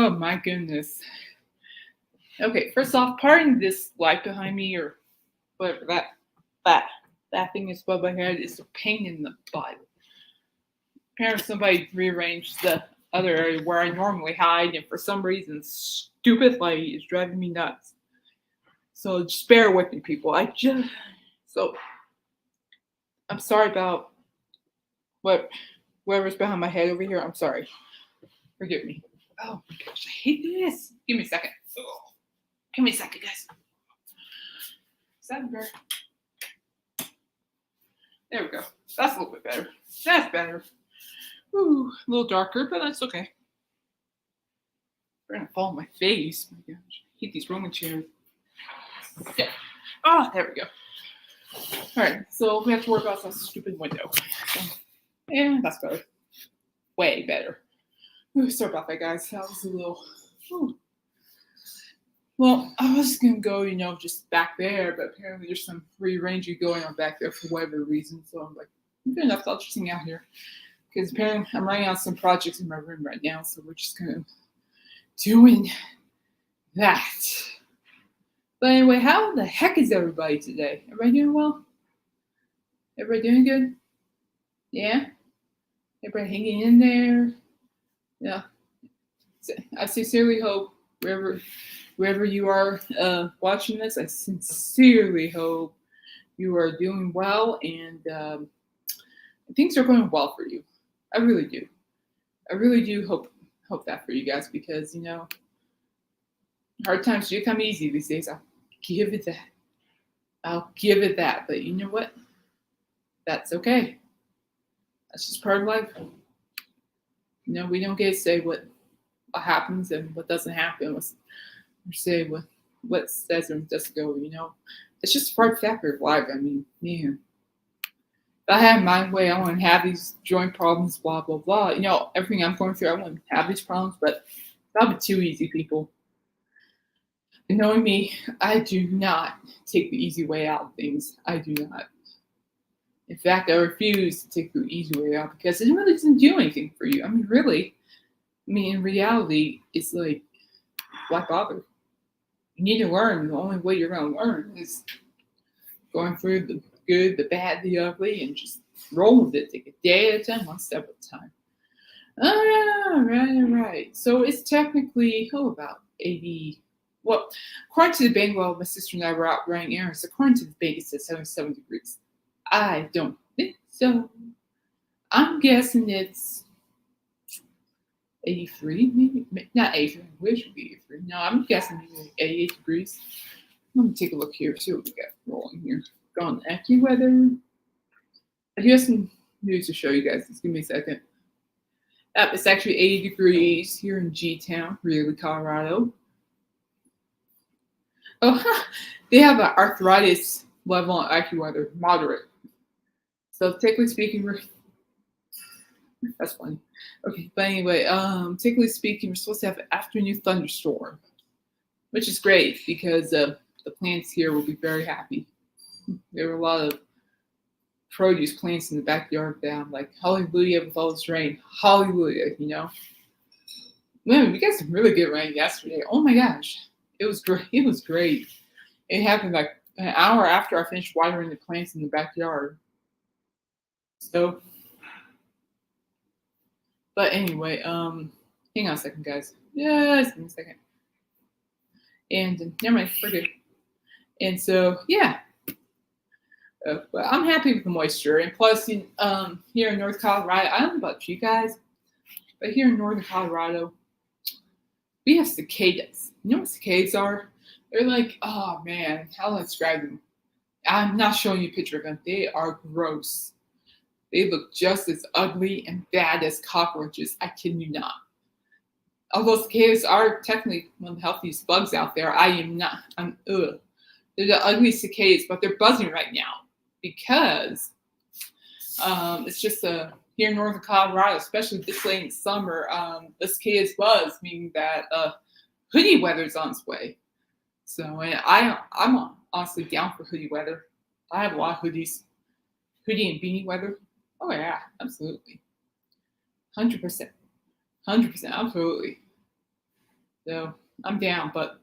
Oh my goodness. Okay, first off, pardon this light behind me or whatever that that thing is above my head is a pain in the butt. Apparently somebody rearranged the other area where I normally hide, and for some reason, stupid light is driving me nuts. So just bear with me, people. So I'm sorry about whatever's behind my head over here. I'm sorry. Forgive me. Oh my gosh, I hate this. Give me a second. Oh, give me a second, guys. Is that better? There we go. That's a little bit better. That's better. Ooh, a little darker, but that's okay. They're gonna fall on my face. My gosh, I hate these rolling chairs. Yeah. Oh, there we go. All right, so we have to worry about that stupid window. Yeah, that's better. Way better. Ooh, sorry about that, guys. That was a little. Ooh. Well, I was gonna go, just back there, but apparently there's some rearranging going on back there for whatever reason. So I'm like, good enough. I'll just hang out here because apparently I'm running on some projects in my room right now. So we're just gonna doing that. But anyway, how the heck is everybody today? Everybody doing well? Everybody doing good? Yeah? Everybody hanging in there? Yeah. I sincerely hope wherever you are watching this, I sincerely hope you are doing well and things are going well for you. I really do. I really do hope that for you guys because, hard times do come easy these days. I'll give it that. I'll give it that. But you know what? That's okay. That's just part of life. We don't get to say what happens and what doesn't happen. Or say what says and doesn't go. It's just a part factor of life. I mean, man. If I had my way, I wouldn't have these joint problems, blah, blah, blah. Everything I'm going through, I wouldn't have these problems, but that would be too easy, people. And knowing me, I do not take the easy way out of things. I do not. In fact, I refuse to take the easy way out because it really doesn't do anything for you. I mean, really. In reality, it's like, why bother? You need to learn. The only way you're going to learn is going through the good, the bad, the ugly, and just roll with it. Take a day at a time, one step at a time. All right. So it's technically, about 80. Well, according to the bank, while my sister and I were out running errands, according to the bank, it says 77 degrees. I don't think so. I'm guessing it's 83, maybe not 83. I wish it would be 83. No, I'm guessing maybe 88 degrees. Let me take a look here, see what we got rolling here. Gone AccuWeather. I do have some news to show you guys. Just give me a second. It's actually 80 degrees here in G-Town, Greeley, Colorado. Oh, they have an arthritis level on AccuWeather, moderate. So technically speaking, that's funny. Okay, but anyway, technically speaking, we're supposed to have an afternoon thunderstorm, which is great because the plants here will be very happy. There were a lot of produce plants in the backyard that I'm like, hallelujah with all this rain. Hallelujah, Man, we got some really good rain yesterday. Oh my gosh. It was great. It was great. It happened like an hour after I finished watering the plants in the backyard. So, but anyway, hang on a second, guys. Yes, give me a second. And never mind, we're good. And so, yeah. But I'm happy with the moisture. And plus, here in North Colorado, I don't know about you guys, but here in Northern Colorado, we have cicadas. You know what cicadas are? They're like, oh man, how do I describe them? I'm not showing you a picture of them. They are gross. They look just as ugly and bad as cockroaches. I kid you not. Although cicadas are technically one of the healthiest bugs out there, I'm ugh. They're the ugly cicadas, but they're buzzing right now because it's just here in Northern Colorado, especially this late in summer, the cicadas buzz, meaning that hoodie weather's on its way. So, and I'm honestly down for hoodie weather. I have a lot of hoodies, hoodie and beanie weather. Oh yeah, absolutely, 100%, absolutely. So I'm down, but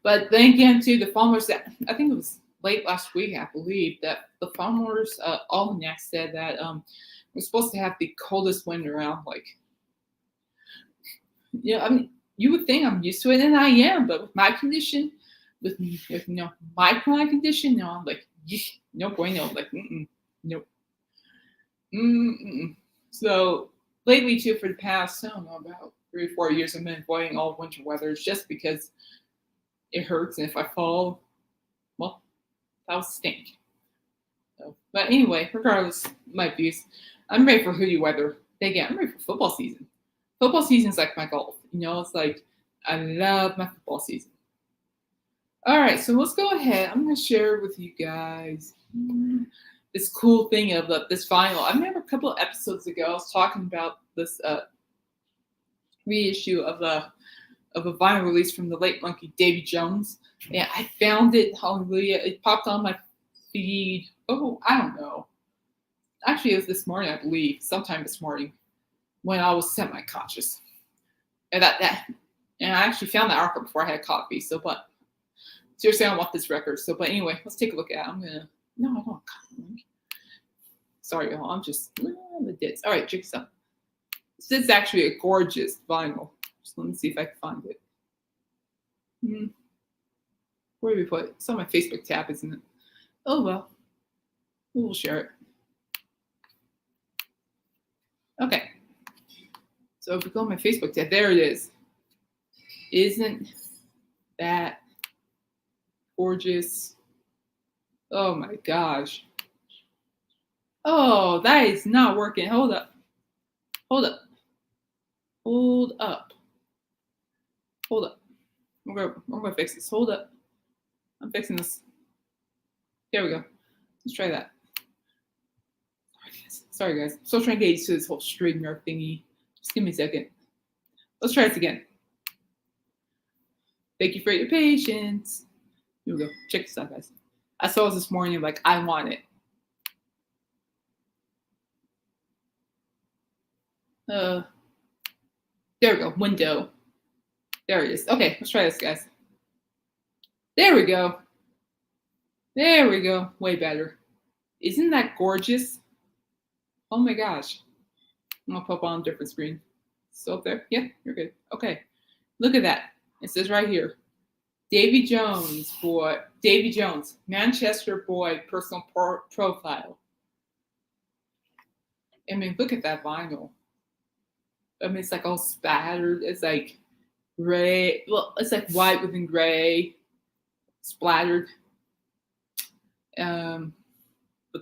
then again, too, the farmers that I think it was late last week, I believe, that the farmers almanac said that we're supposed to have the coldest winter around. Like, I mean, you would think I'm used to it, and I am, but with my condition, with my chronic condition, no, I'm like, no bueno, like, nope. So lately, too, for the past, I don't know, about 3 or 4 years, I've been avoiding all winter weather just because it hurts, and if I fall, well, that'll stink. So, but anyway, regardless, my views, I'm ready for hoodie weather. Again, I'm ready for football season. Football season's like my golf. It's like I love my football season. All right, so let's go ahead. I'm going to share with you guys this cool thing of this vinyl. I remember a couple of episodes ago, I was talking about this reissue of a vinyl release from the late monkey Davy Jones. Yeah, I found it. Hallelujah! It popped on my feed. Oh, I don't know. Actually, it was this morning, I believe, sometime this morning, when I was semi-conscious. And and I actually found the article before I had coffee. So, but seriously, I don't want this record. So, but anyway, let's take a look at it. No, I don't want copy. Sorry, y'all. I'm just the dits. All right, check this out. This is actually a gorgeous vinyl. Just let me see if I can find it. Where do we put it? It's on my Facebook tab, isn't it? Oh well, we'll share it. Okay. So if we go on my Facebook tab, there it is. Isn't that gorgeous? Oh my gosh. Oh, that is not working. Hold up. Hold up. Hold up. Hold up. We're gonna fix this. Hold up. I'm fixing this. There we go. Let's try that. Sorry guys. Still trying to get used to this whole straightener thingy. Just give me a second. Let's try this again. Thank you for your patience. Here we go. Check this out, guys. I saw this morning, like, I want it. There we go. Window. There it is. Okay, let's try this, guys. There we go. There we go. Way better. Isn't that gorgeous? Oh my gosh. I'm gonna pop on a different screen. Still up there? Yeah, you're good. Okay. Look at that. It says right here. Davy Jones, Manchester boy, personal profile. I mean, look at that vinyl. I mean, it's like all spattered. It's like gray. Well, it's like white within gray, splattered. But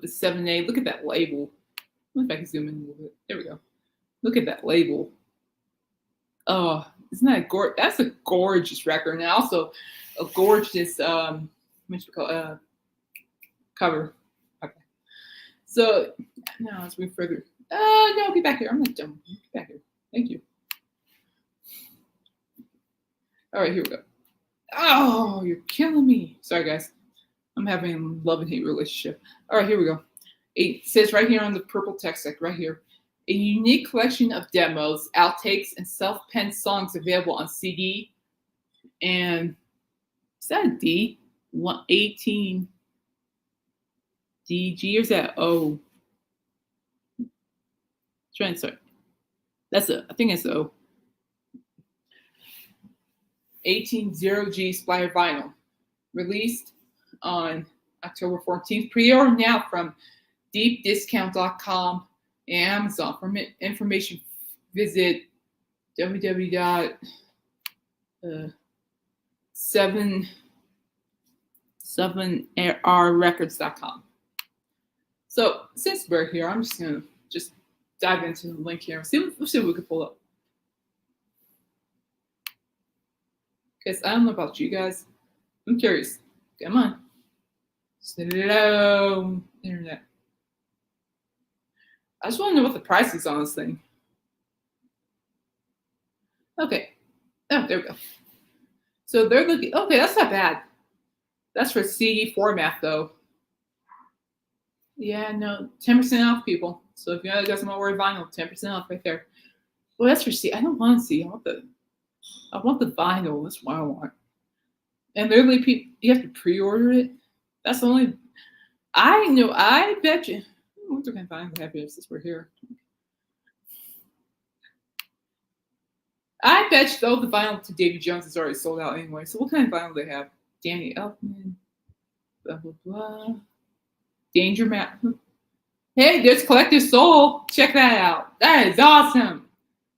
the 7A, look at that label. I wonder if I can zoom in a little bit. There we go. Look at that label. Oh, isn't that gorgeous? That's a gorgeous record, and also a gorgeous cover. Okay. So now let's move further. No, get back here. I'm not done. Get back here. Thank you. All right, here we go. Oh, you're killing me. Sorry, guys. I'm having a love and hate relationship. All right, here we go. It says right here on the purple text, like right here, a unique collection of demos, outtakes, and self-penned songs available on CD. And is that a D? 118 DG, or is that O? Trying to start. That's a. I think it's O. 180G splatter vinyl, released on October 14th. Pre-order now from deepdiscount.com and Amazon. For information, visit www.7rrecords.com. So since we're here, I'm just gonna dive into the link here and see what we can pull up. Because I don't know about you guys. I'm curious. Come on. Slow internet. I just want to know what the price is on this thing. Okay. Oh, there we go. So they're looking. Okay, that's not bad. That's for CD format, though. Yeah, no, 10% off, people. So if you guys want to wear vinyl, 10% off right there. Well, that's for CD. I don't want to see. I want the I want the vinyl. That's what I want. And literally, people, you have to pre-order it. That's the only. I know. I bet you. What's the kind of vinyl have here since we're here? I bet you though the vinyl to Davy Jones is already sold out anyway. So what kind of vinyl do they have? Danny Elfman, blah blah blah. Danger Map. Hey, there's Collective Soul. Check that out. That is awesome.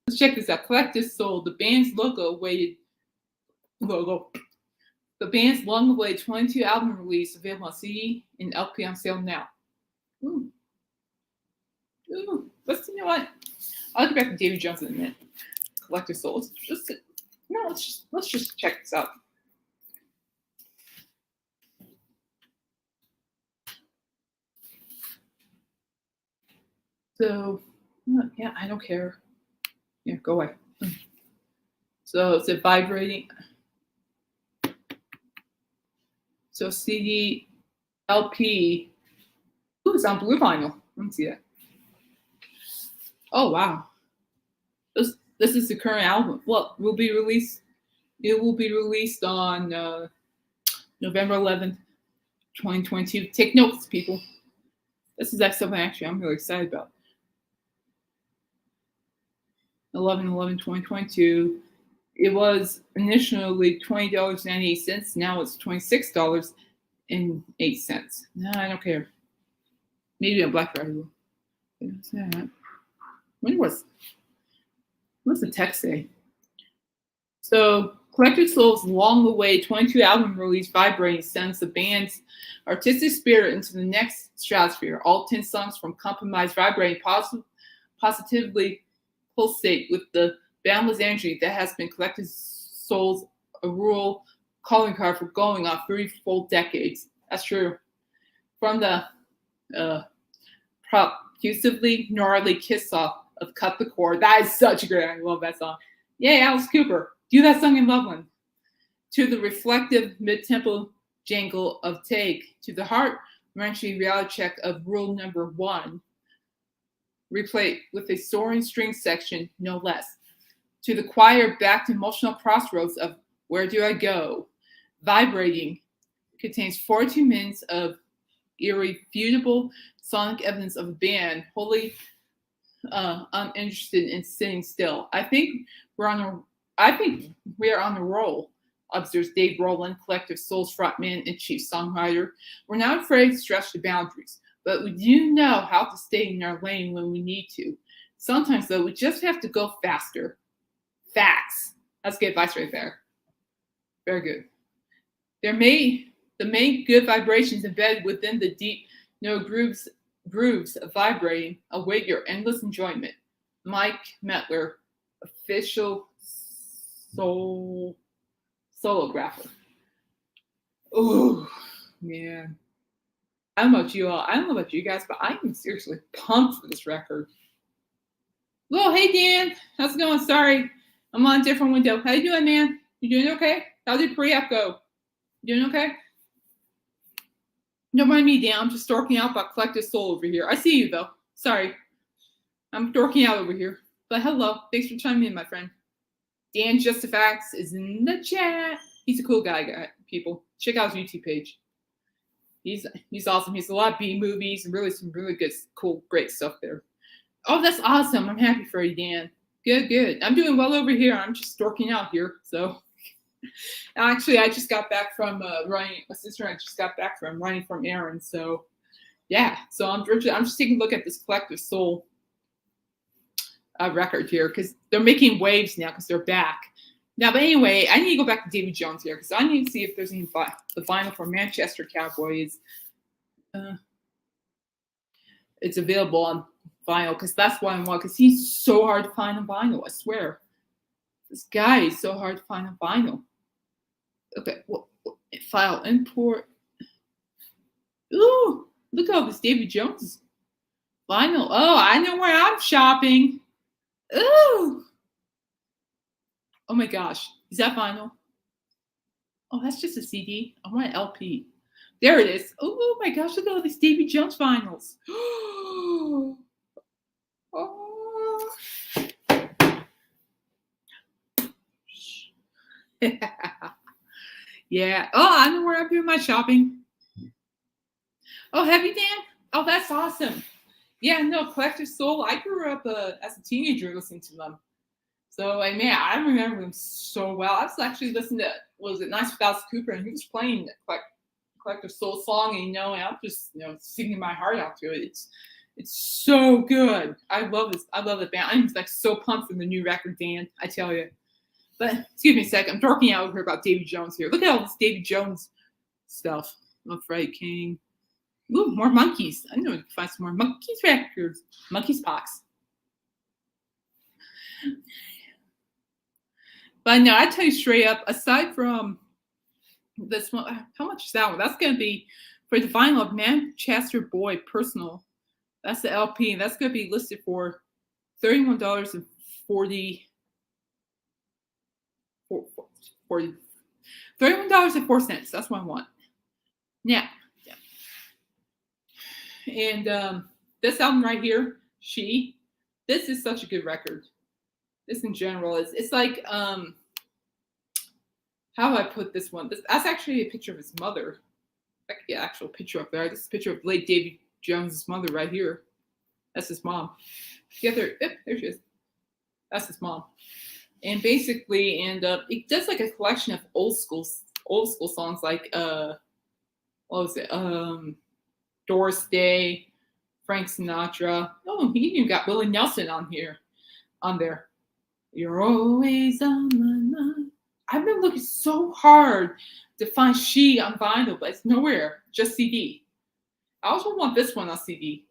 Let's check this out. Collective Soul, the band's logo. The band's long-awaited 22 album release available on CD and LP on sale now. Ooh. Ooh. You know what? I'll get back to Davy Jones in a minute. Collective Soul. Let's just check this out. So, yeah, I don't care. Yeah, go away. So it's a vibrating. So CD, LP. Ooh, it's on blue vinyl. Let me see that. Oh wow. This is the current album. Well, it will be released on November 11th, 2022. Take notes, people. This is something actually I'm really excited about. 11/11/2022. It was initially $20.98. Now it's $26.08. No, I don't care. Maybe on Black Friday. What's that? What's the text say? So, Collective Soul's long-awaited 22 album release, Vibrating, sends the band's artistic spirit into the next stratosphere. All 10 songs from Compromise Vibrating positively pulsate with the boundless energy that has been Collective Soul's rural calling card for going on 3 full decades. That's true. From the profusively gnarly kiss off of Cut the Cord. That is such a great. I love that song. Yay, Alice Cooper. Do that song in Loveland. To the reflective mid-tempo jangle of Take. To the heart-wrenching reality check of Rule Number 1. Replayed with a soaring string section, no less. To the choir backed emotional crossroads of Where Do I Go? Vibrating contains 42 minutes of irrefutable sonic evidence of a band wholly uninterested in sitting still. I think we are on the roll, observes Dave Rowland, Collective Soul's frontman and chief songwriter. We're not afraid to stretch the boundaries, but we do know how to stay in our lane when we need to. Sometimes, though, we just have to go faster. Facts. That's good advice right there. Very good. The main good vibrations embedded within the deep grooves of vibrating await your endless enjoyment. Mike Metler, official solographer. Oh man. I don't know about you all. I don't know about you guys, but I am seriously pumped for this record. Well, hey Dan, how's it going? Sorry, I'm on a different window. How you doing, man? You doing okay? How did pre-app go? You doing okay? Don't mind me, Dan. I'm just dorking out about Collective Soul over here. I see you though. Sorry, I'm dorking out over here. But hello, thanks for chiming in, my friend. Dan Justifax is in the chat. He's a cool guy, people. Check out his YouTube page. He's awesome. He's a lot of B movies and really some really good, cool, great stuff there. Oh, that's awesome. I'm happy for you, Dan. Good. I'm doing well over here. I'm just dorking out here. So actually, I just got back from running. My sister and I just got back from running from errands. So yeah. So I'm just taking a look at this Collective Soul record here because they're making waves now because they're back. Now, but anyway, I need to go back to Davy Jones here because I need to see if there's any the vinyl for Manchester Cowboys. It's available on vinyl because that's what I want because he's so hard to find on vinyl. I swear, this guy is so hard to find on vinyl. Okay, file import. Ooh, look at all this Davy Jones vinyl. Oh, I know where I'm shopping. Ooh. Oh my gosh, is that vinyl? Oh, that's just a CD. I want an LP. There it is. Oh my gosh, look at all these Davy Jones vinyls. Oh. Yeah. Oh, I know where I'm doing my shopping. Oh, have you, Dan? Oh, that's awesome. Yeah, no, Collective Soul. I grew up as a teenager listening to them. So, and man, I remember them so well. I was actually listening to, was it Nice Without Cooper, and he was playing the Collective Soul song, and I'm just singing my heart out to it. It's so good. I love this. I love the band. I'm like so pumped for the new record, Dan. I tell you. But excuse me a second. I'm talking out here about Davy Jones here. Look at all this Davy Jones stuff. I'm afraid King. Ooh, more monkeys. I know we can find some more monkeys records. Monkeys Pox. But no, I tell you straight up, aside from this one, how much is that one? That's going to be for the vinyl of Manchester Boy Personal. That's the LP, and that's going to be listed for $31.40. $31.04. That's what I want. Yeah. And this album right here, this is such a good record. This in general it's like how do I put this one? That's actually a picture of his mother. I could get an actual picture up there. This is a picture of late Davy Jones' mother right here. That's his mom. Yeah, there she is. That's his mom. And basically, it does like a collection of old school songs like what was it? Doris Day, Frank Sinatra. Oh, he even got Willie Nelson on there. You're always on my mind. I've been looking so hard to find She on vinyl, but it's nowhere. Just CD. I also want this one on CD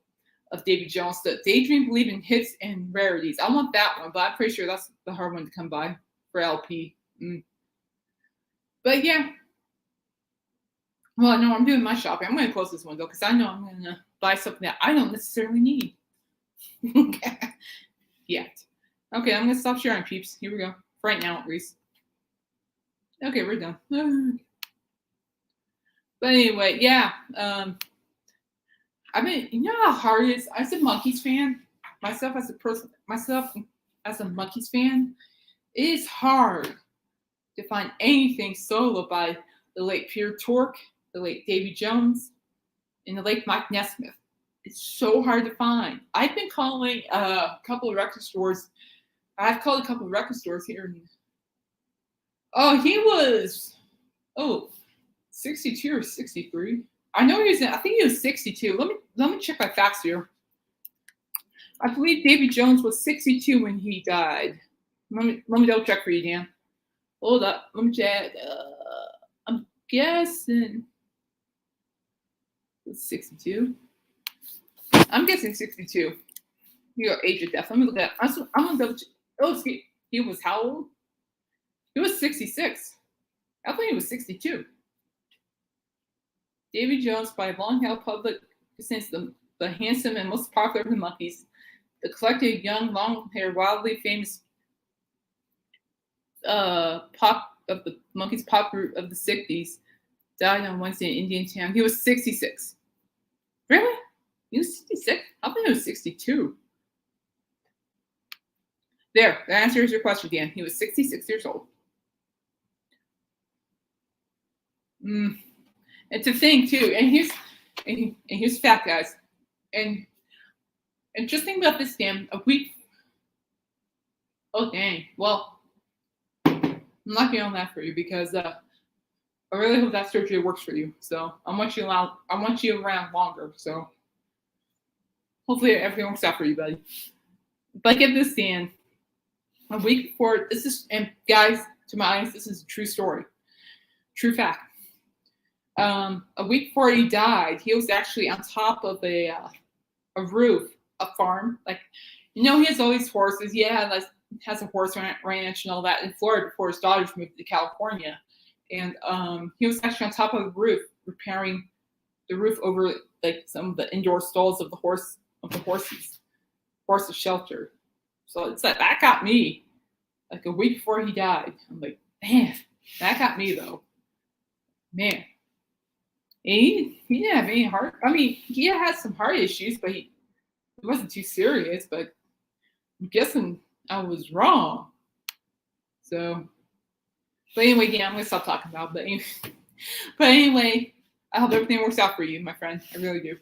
of Davy Jones, the Daydream, Believe in Hits and Rarities. I want that one, but I'm pretty sure that's the hard one to come by for LP. But yeah. Well, no, I'm doing my shopping. I'm going to close this window because I know I'm going to buy something that I don't necessarily need. Yet. Okay, I'm going to stop sharing, peeps. Here we go. For right now, at least. Okay, we're done. But anyway, yeah. I mean, you know how hard it is? As a Monkees fan, myself as a Monkees fan, it is hard to find anything solo by the late Peter Tork, the late Davy Jones, and the late Mike Nesmith. It's so hard to find. I've been calling a couple of record stores. I've called a couple of record stores here. Oh, he was 62 or 63. I know I think he was 62. Let me check my facts here. I believe Davy Jones was 62 when he died. Let me double check for you, Dan. Hold up. Let me check. I'm guessing it's 62. I'm guessing 62. Your age of death. Let me look at that. I'm gonna double check. Oh, he was how old? He was 66. I thought he was 62. Davy Jones, by long-held public since the handsome and most popular of the Monkees, the collective young, long-haired, wildly famous pop of the Monkees pop group of the 60s, died on Wednesday in Indiantown. He was 66. Really? He was 66? I think he was 62. There, that answers your question, Dan. He was 66 years old. And to think too, and here's fact, guys, and just think about this, Dan. A week. Oh dang. Well, I'm not getting on that for you because I really hope that surgery works for you. So I want you around longer. So hopefully everything works out for you, buddy. But get this, Dan. A week before and guys, to my audience, this is a true story, true fact. A week before he died, he was actually on top of a roof, a farm. Like, he has all these horses. Yeah, has a horse ranch and all that in Florida before his daughters moved to California. And he was actually on top of the roof, repairing the roof over like some of the indoor stalls of the horses shelter. So it's like that got me. Like a week before he died, I'm like, man, that got me though. Man. He didn't have any heart. I mean, he had some heart issues, but it wasn't too serious. But I'm guessing I was wrong. So, But anyway, yeah, I'm gonna stop talking about it. But anyway, I hope everything works out for you, my friend. I really do.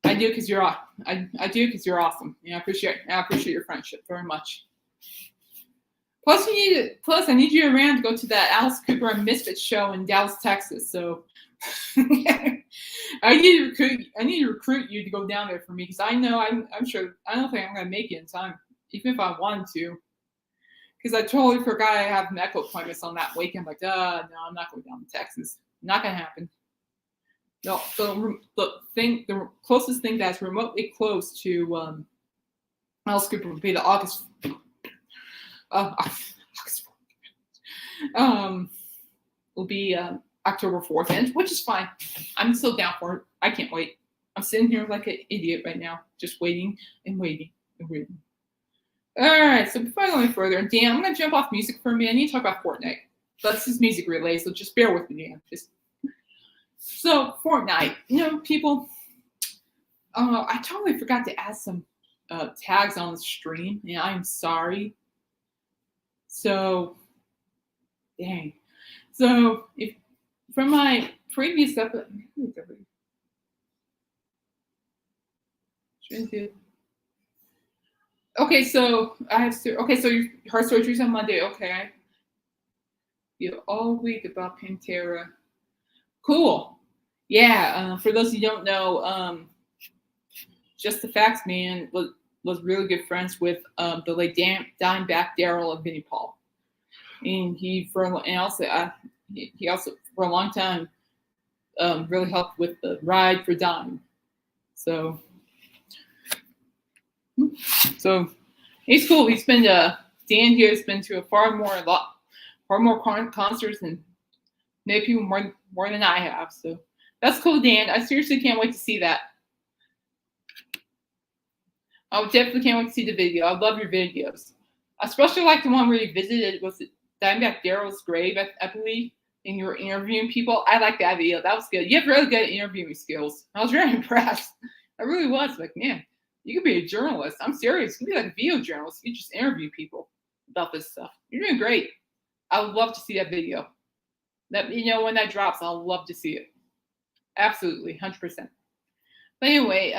I do because you're awesome. Yeah, I appreciate your friendship very much. Plus, I need you around to go to that Alice Cooper and Misfits show in Dallas, Texas. So I need to recruit you to go down there for me because I'm sure I don't think I'm gonna make it in time, even if I wanted to. Because I totally forgot I have medical appointments on that weekend. Like, no, I'm not going down to Texas. Not gonna happen. No, the closest thing that's remotely close to Alice Cooper would be the August will be October 4th, which is fine. I'm still down for it. I can't wait. I'm sitting here like an idiot right now, just waiting and waiting and waiting. All right, so before I go any further, Dan, I'm going to jump off music for a minute. I need to talk about Fortnite. This is music related, so just bear with me, Dan. So, Fortnite. People, I totally forgot to add some tags on the stream, and I'm sorry. So, dang. So, if from my previous episode, okay, so your heart surgery's on Monday. Okay, you all week about Pantera. Cool. Yeah. For those who don't know, Just the Facts Man was really good friends with the late Dimebag Daryl and Vinnie Paul, and he also for a long time really helped with the Ride for Dime. So he's cool. He's been Dan here has been to far more concerts and maybe people more than I have. So that's cool, Dan. I seriously can't wait to see that. I definitely can't wait to see the video. I love your videos. I especially like the one where you visited Dimebag Daryl's grave, I believe, and you were interviewing people. I like that video. That was good. You have really good interviewing skills. I was very impressed. I really was. Like, man, you could be a journalist. I'm serious. You could be like a video journalist. You just interview people about this stuff. You're doing great. I would love to see that video. When that drops, I'll love to see it. Absolutely, 100%. But anyway,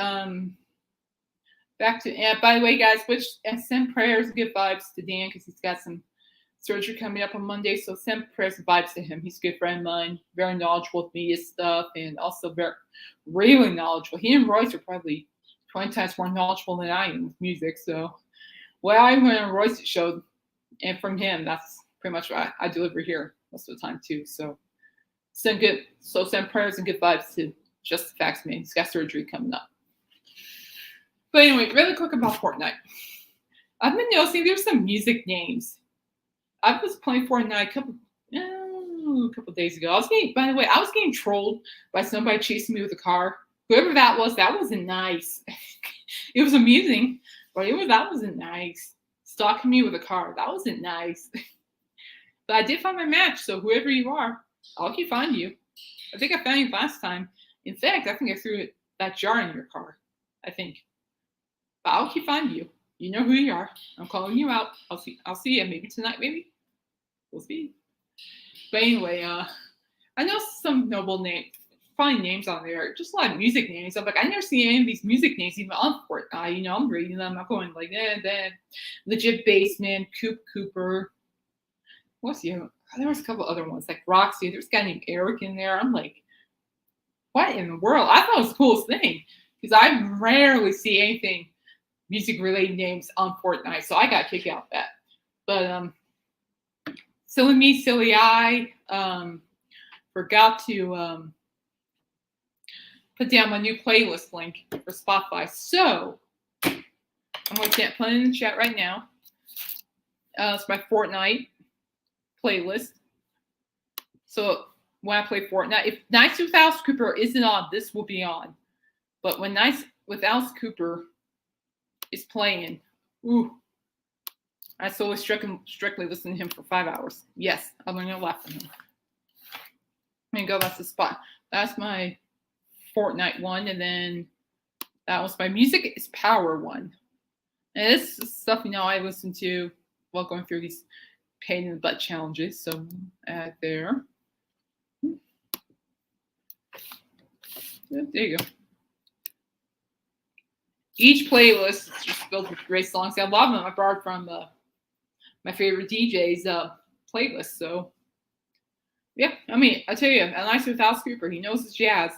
back to, and by the way, guys, send prayers and good vibes to Dan because he's got some surgery coming up on Monday. So send prayers and vibes to him. He's a good friend of mine, very knowledgeable with media stuff, and also really knowledgeable. He and Royce are probably 20 times more knowledgeable than I am with music. So what I went on Royce's show, and from him, that's pretty much what I deliver here most of the time too. So send prayers and good vibes to Just the Facts Man. He's got surgery coming up. But anyway, really quick about Fortnite. I've been noticing there's some music names. I was playing Fortnite a couple days ago. I was getting trolled by somebody chasing me with a car. Whoever that wasn't nice. It was amusing, but that wasn't nice. Stalking me with a car, that wasn't nice. But I did find my match, so whoever you are, I'll keep finding you. I think I found you last time. In fact, I think I threw that jar in your car. I think. But I'll keep finding you. You know who you are. I'm calling you out. I'll see you maybe tonight, maybe. We'll see. But anyway, I know some funny names on there. Just a lot of music names. I'm like, I never see any of these music names even on Fortnite. I'm reading them. I'm going like, Legit Bassman, Cooper. What's the other? There was a couple other ones like Roxy. There's a guy named Eric in there. I'm like, what in the world? I thought it was the coolest thing because I rarely see anything music related names on Fortnite, so I got kicked out of that. But silly me, silly I forgot to put down my new playlist link for Spotify. So I'm going to put it in the chat right now. It's my Fortnite playlist. So when I play Fortnite, if Nights with Alice Cooper isn't on, this will be on. But when Nights with Alice Cooper is playing, I solely strictly listen to him for 5 hours. Yes, I'm going to laugh at him. There you go, that's the spot. That's my Fortnite one, and then that was my Music is Power one. And this is stuff, I listen to while going through these pain in the butt challenges. So add there. There you go. Each playlist is just filled with great songs. A lot of them I borrowed from my favorite DJ's playlist. So, yeah, I mean, I tell you, a nice without Scooper, he knows his jazz.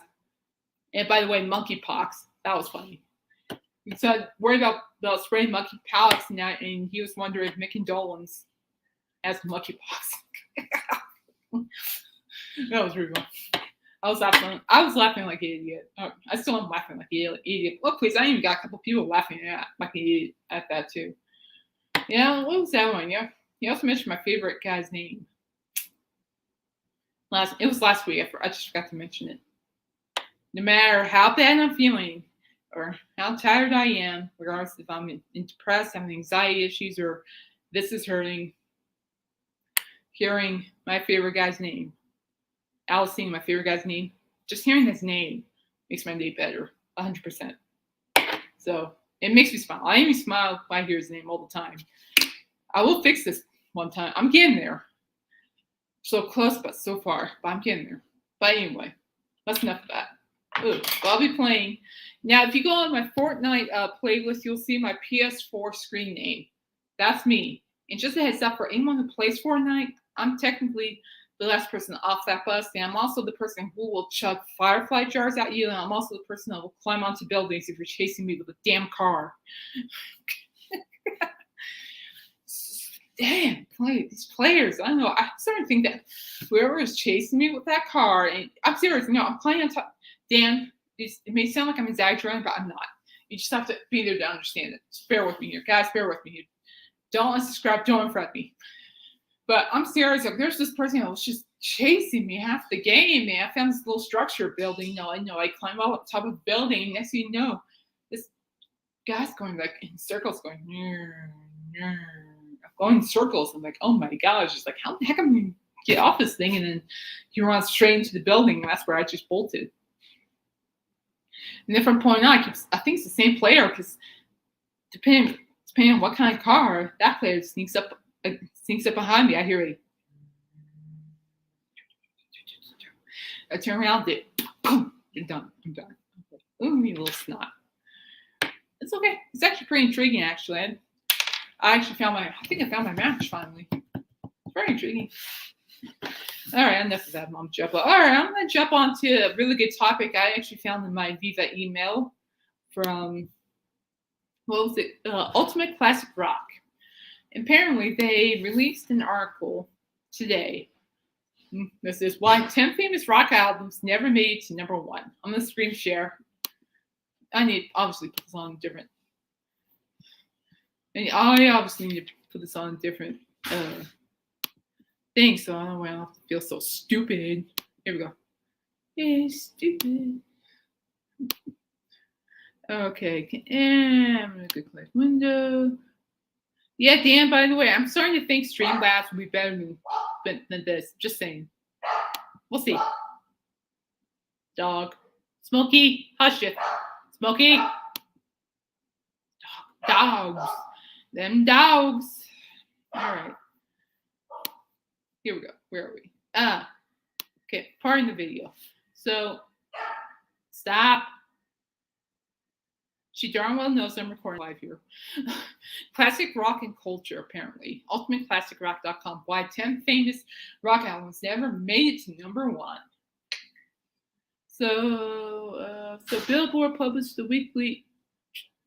And by the way, monkeypox, that was funny. He said, worried about spraying monkeypox, and he was wondering if Mick and Dolenz has monkeypox. That was really fun. I was laughing like an idiot. I still am laughing like an idiot. Look, please, I even got a couple people laughing like an idiot at that too. Yeah, what was that one? Yeah, he also mentioned my favorite guy's name. It was last week. I just forgot to mention it. No matter how bad I'm feeling or how tired I am, regardless if I'm depressed, having anxiety issues, or this is hurting, hearing my favorite guy's name. Alice singing my favorite guy's name, just hearing his name makes my day better, 100%. So it makes me smile. I even smile when I hear his name all the time. I will fix this one time. I'm getting there. So close, but so far. But I'm getting there. But anyway, that's enough of that. So I'll be playing. Now, if you go on my Fortnite playlist, you'll see my PS4 screen name. That's me. And just a heads up for anyone who plays Fortnite, I'm technically the last person off that bus, and I'm also the person who will chuck firefly jars at you, and I'm also the person that will climb onto buildings if you're chasing me with a damn car. Damn, these players, I don't know, I'm starting to think that whoever is chasing me with that car, and I'm serious, I'm playing on top. Dan, it may sound like I'm exaggerating, but I'm not. You just have to be there to understand it. Just bear with me here. Guys, bear with me here. Don't unsubscribe, don't fret me. But I'm serious. Like, there's this person that was just chasing me half the game, man. I found this little structure building. I climb up top of the building. And next thing you know, this guy's going like in circles, going in circles. I'm like, oh my gosh. Just like, how the heck am I going to get off this thing? And then he runs straight into the building. And that's where I just bolted. And then from point on, I think it's the same player because depending on what kind of car, that player sneaks up behind me. I hear it. I turn around, boom, you're done. I'm done. Ooh, you little snot. It's okay. It's actually pretty intriguing, actually. I think I found my match finally. It's very intriguing. All right, enough of that, Mom Jump. All right, I'm going to jump on to a really good topic I actually found in my Viva email from, what was it? Ultimate Classic Rock. Apparently, they released an article today. This is why 10 famous rock albums never made it to number one. I'm going to screen share. I need obviously put this on different. And I obviously need to put this on different thing, so I don't have to feel so stupid. Here we go. Yeah, stupid. Okay, and I'm gonna click close window. Yeah, Dan, by the way, I'm starting to think Streamlabs will be better than this. Just saying. We'll see. Dog. Smokey, hush it. Smokey. Dogs. Them dogs. All right. Here we go. Where are we? Okay, pardon the video. So, stop. She darn well knows I'm recording live here. Classic rock and culture, apparently. UltimateClassicRock.com. Why 10 famous rock albums never made it to number one. So Billboard published their weekly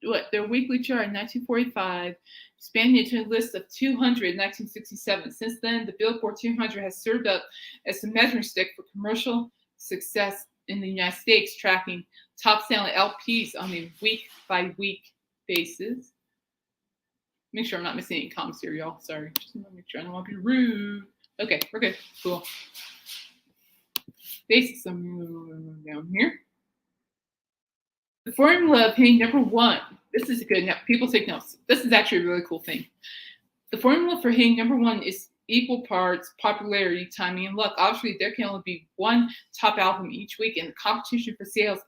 chart in 1945, expanding it to a list of 200 in 1967. Since then, the Billboard 200 has served up as a measuring stick for commercial success in the United States, tracking top-selling LPs on a week-by-week basis. Make sure I'm not missing any comments here, y'all. Sorry. Just want to make sure I don't want to be rude. Okay, we're good. Cool. Basics, I'm down here. The formula of hitting number one. This is good. Now, people take notes. This is actually a really cool thing. The formula for hitting number one is equal parts popularity, timing, and luck. Obviously, there can only be one top album each week, and the competition for sales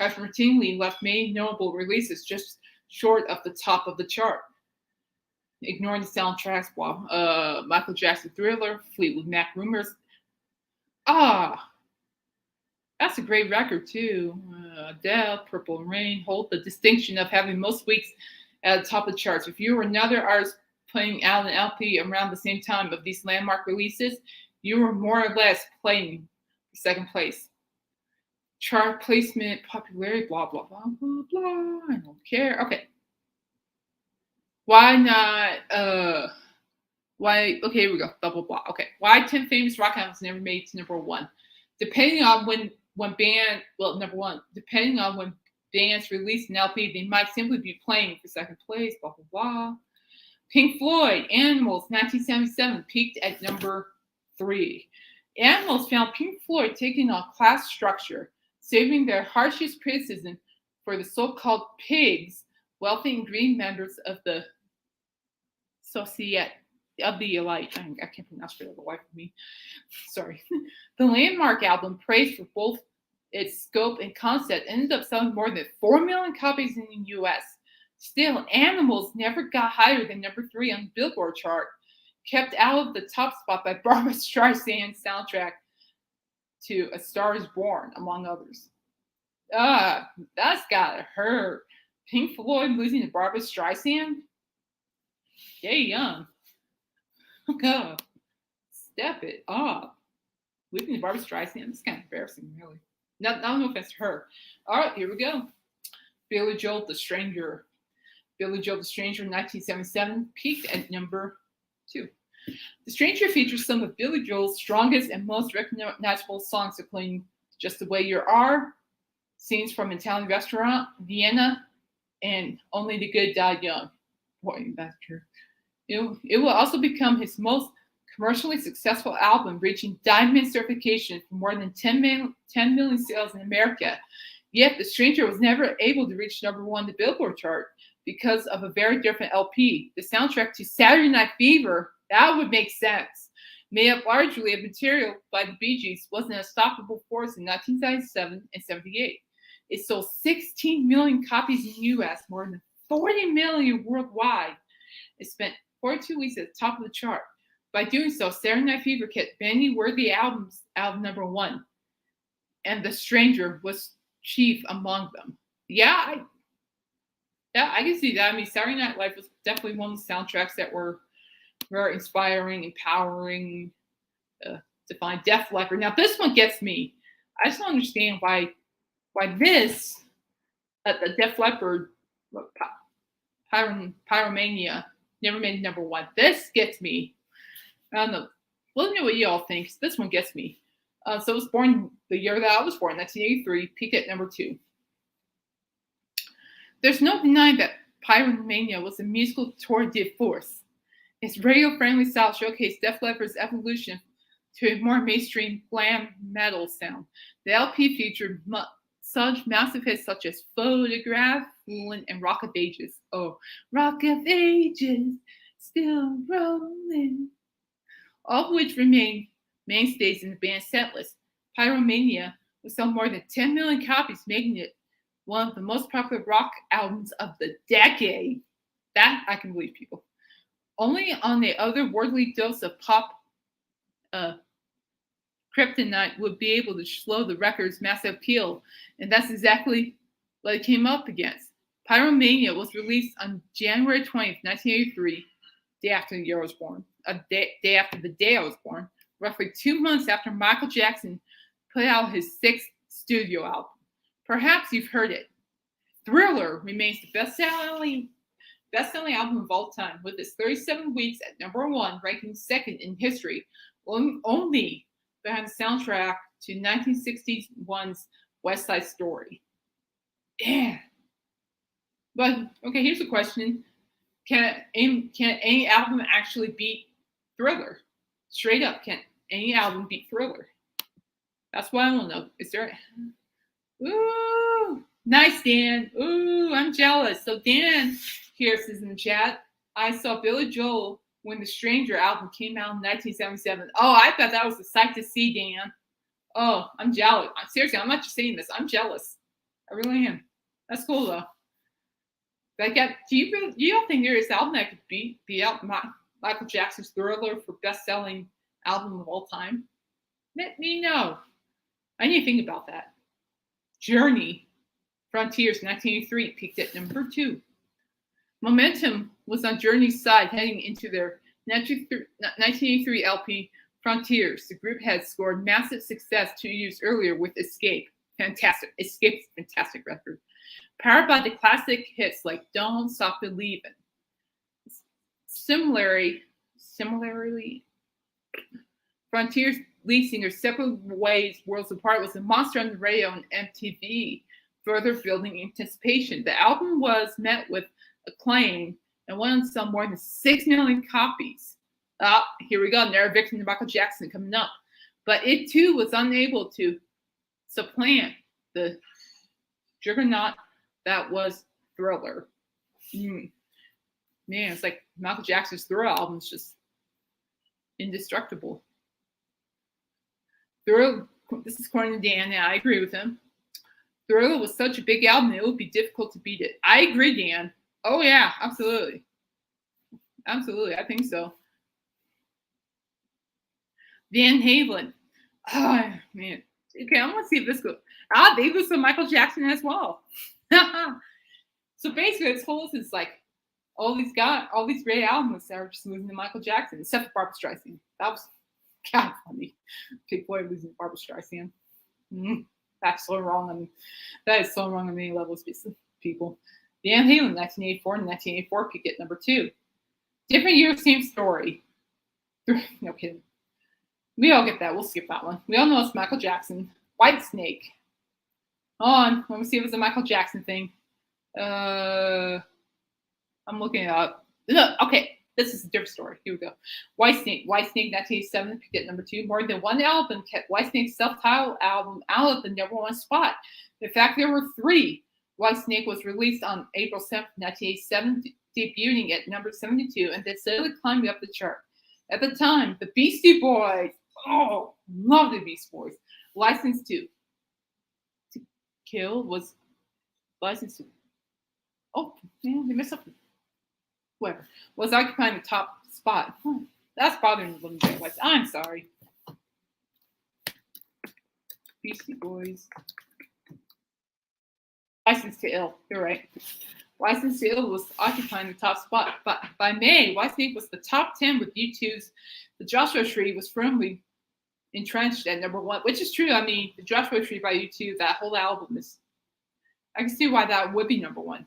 has routinely left many notable releases just short of the top of the chart. Ignoring the soundtracks, Michael Jackson Thriller, Fleetwood Mac Rumors. Ah, that's a great record too. Adele, Purple Rain hold the distinction of having most weeks at the top of the charts. If you were another artist playing out an LP around the same time of these landmark releases, you were more or less playing for second place. Chart placement, popularity, blah blah blah blah blah. I don't care. Okay. Why not? Why? Okay, here we go. Blah blah blah. Okay. Why 10 famous rock albums never made to number one? Depending on number one. Depending on when bands release an LP, they might simply be playing for second place. Blah blah blah. Pink Floyd, Animals, 1977, peaked at number 3. Animals found Pink Floyd taking on class structure, saving their harshest criticism for the so-called pigs, wealthy and green members of the Societe of the Elite. I can't pronounce it for the life of me. Sorry. The landmark album, praised for both its scope and concept, ended up selling more than 4 million copies in the US. Still, Animals never got higher than number 3 on the Billboard chart, kept out of the top spot by Barbra Streisand's soundtrack to A Star is Born, among others. That's gotta hurt. Pink Floyd losing to Barbra Streisand? Yay, young. God, step it up. Losing to Barbra Streisand? It's kind of embarrassing, really. Not no offense to her. All right, here we go. Billy Joel, The Stranger. Billy Joel, The Stranger, 1977, peaked at number 2. The Stranger features some of Billy Joel's strongest and most recognizable songs, including Just the Way You Are, Scenes from an Italian Restaurant, Vienna, and Only the Good Die Young. Boy, that's true. It will also become his most commercially successful album, reaching diamond certification for more than 10 million sales in America. Yet, The Stranger was never able to reach number 1 on the Billboard chart because of a very different LP. The soundtrack to Saturday Night Fever, that would make sense, made up largely of material by the Bee Gees, was an unstoppable force in 1977 and 78. It sold 16 million copies in the US, more than 40 million worldwide. It spent 42 weeks at the top of the chart. By doing so, Saturday Night Fever kept many worthy albums out of number 1, and The Stranger was chief among them. Yeah, I can see that. I mean, Saturday Night Live was definitely one of the soundtracks that were very inspiring, empowering, to find Def Leppard. Now, this one gets me. I just don't understand why this, the Def Leppard, Pyromania, never made number 1. This gets me. I don't know. Let me know what you all think. This one gets me. So it was born the year that I was born, 1983, peaked at number 2. There's no denying that Pyromania was a musical tour de force. Its radio-friendly style showcased Def Leppard's evolution to a more mainstream glam metal sound. The LP featured such massive hits such as Photograph, Foolin', and Rock of Ages. Oh, Rock of Ages, still rolling. All of which remain mainstays in the band's setlist. Pyromania would sell more than 10 million copies, making it one of the most popular rock albums of the decade. That I can believe, people. Only on the otherworldly dose of pop kryptonite would be able to slow the record's massive appeal, and that's exactly what it came up against. Pyromania was released on January 20th, 1983, day after the year I was born, day after the day I was born, roughly 2 months after Michael Jackson put out his 6th studio album. Perhaps you've heard it. Thriller remains the best-selling album of all time, with its 37 weeks at number 1, ranking 2nd in history, only behind the soundtrack to 1961's West Side Story. Yeah. But, okay, here's a question. Can any album actually beat Thriller? Straight up, can any album beat Thriller? That's what I want to know. Is there... Ooh, nice, Dan. Ooh, I'm jealous. So Dan here says in the chat, I saw Billy Joel when The Stranger album came out in 1977. Oh, I thought that was a sight to see, Dan. Oh, I'm jealous. Seriously, I'm not just saying this. I'm jealous. I really am. That's cool, though. Like, do you don't think there is an album that could beat out Michael Jackson's Thriller for best-selling album of all time? Let me know. I need to think about that. Journey, Frontiers, 1983, peaked at number 2. Momentum was on Journey's side heading into their 1983 LP, Frontiers. The group had scored massive success 2 years earlier with Escape. Fantastic. Escape's a fantastic record. Powered by the classic hits like Don't Stop Believin'. Similarly, Frontiers lead singer separate ways worlds apart was a monster on the radio and MTV, further building anticipation. The album was met with acclaim and went on to sell more than 6 million copies. Here we go, another victim to Michael Jackson coming up. But it too was unable to supplant the juggernaut that was Thriller. Man, it's like Michael Jackson's Thriller album is just indestructible. Thriller, this is according to Dan, and I agree with him. Thriller was such a big album, it would be difficult to beat it. I agree, Dan. Oh, yeah, absolutely. Absolutely, I think so. Van Halen. Oh, man. Okay, I want to see if this goes. They lose to Michael Jackson as well. So basically, it's whole is like all these great albums that are just losing to Michael Jackson, except for Barbra Streisand. That was kind of funny. Pink Floyd losing to Barbra Streisand. That's so wrong. That is so wrong on many levels, people. Van Halen, 1984 and 1984 peaked at number 2. Different year, same story. No kidding. We all get that. We'll skip that one. We all know it's Michael Jackson. Whitesnake. Hold on. Let me see if it's a Michael Jackson thing. I'm looking it up. Look, okay. This is a different story. Here we go. Whitesnake, 1987, peaked at number 2. More than one album kept Whitesnake's self-titled album out of the number 1 spot. In fact, there were 3. Whitesnake was released on April 7th, 1987, debuting at number 72, and then steadily climbed up the chart. At the time, the Beastie Boys, love the Beastie Boys, License to Kill was licensed to, man, they messed up. Whatever, was occupying the top spot. That's bothering me a little bit. I'm sorry. Beastie Boys. License to Ill. You're right. License to Ill was occupying the top spot. But by May, Whitesnake was the top 10 with U2's The Joshua Tree was firmly entrenched at number 1, which is true. I mean, The Joshua Tree by U2, that whole album is, I can see why that would be number 1.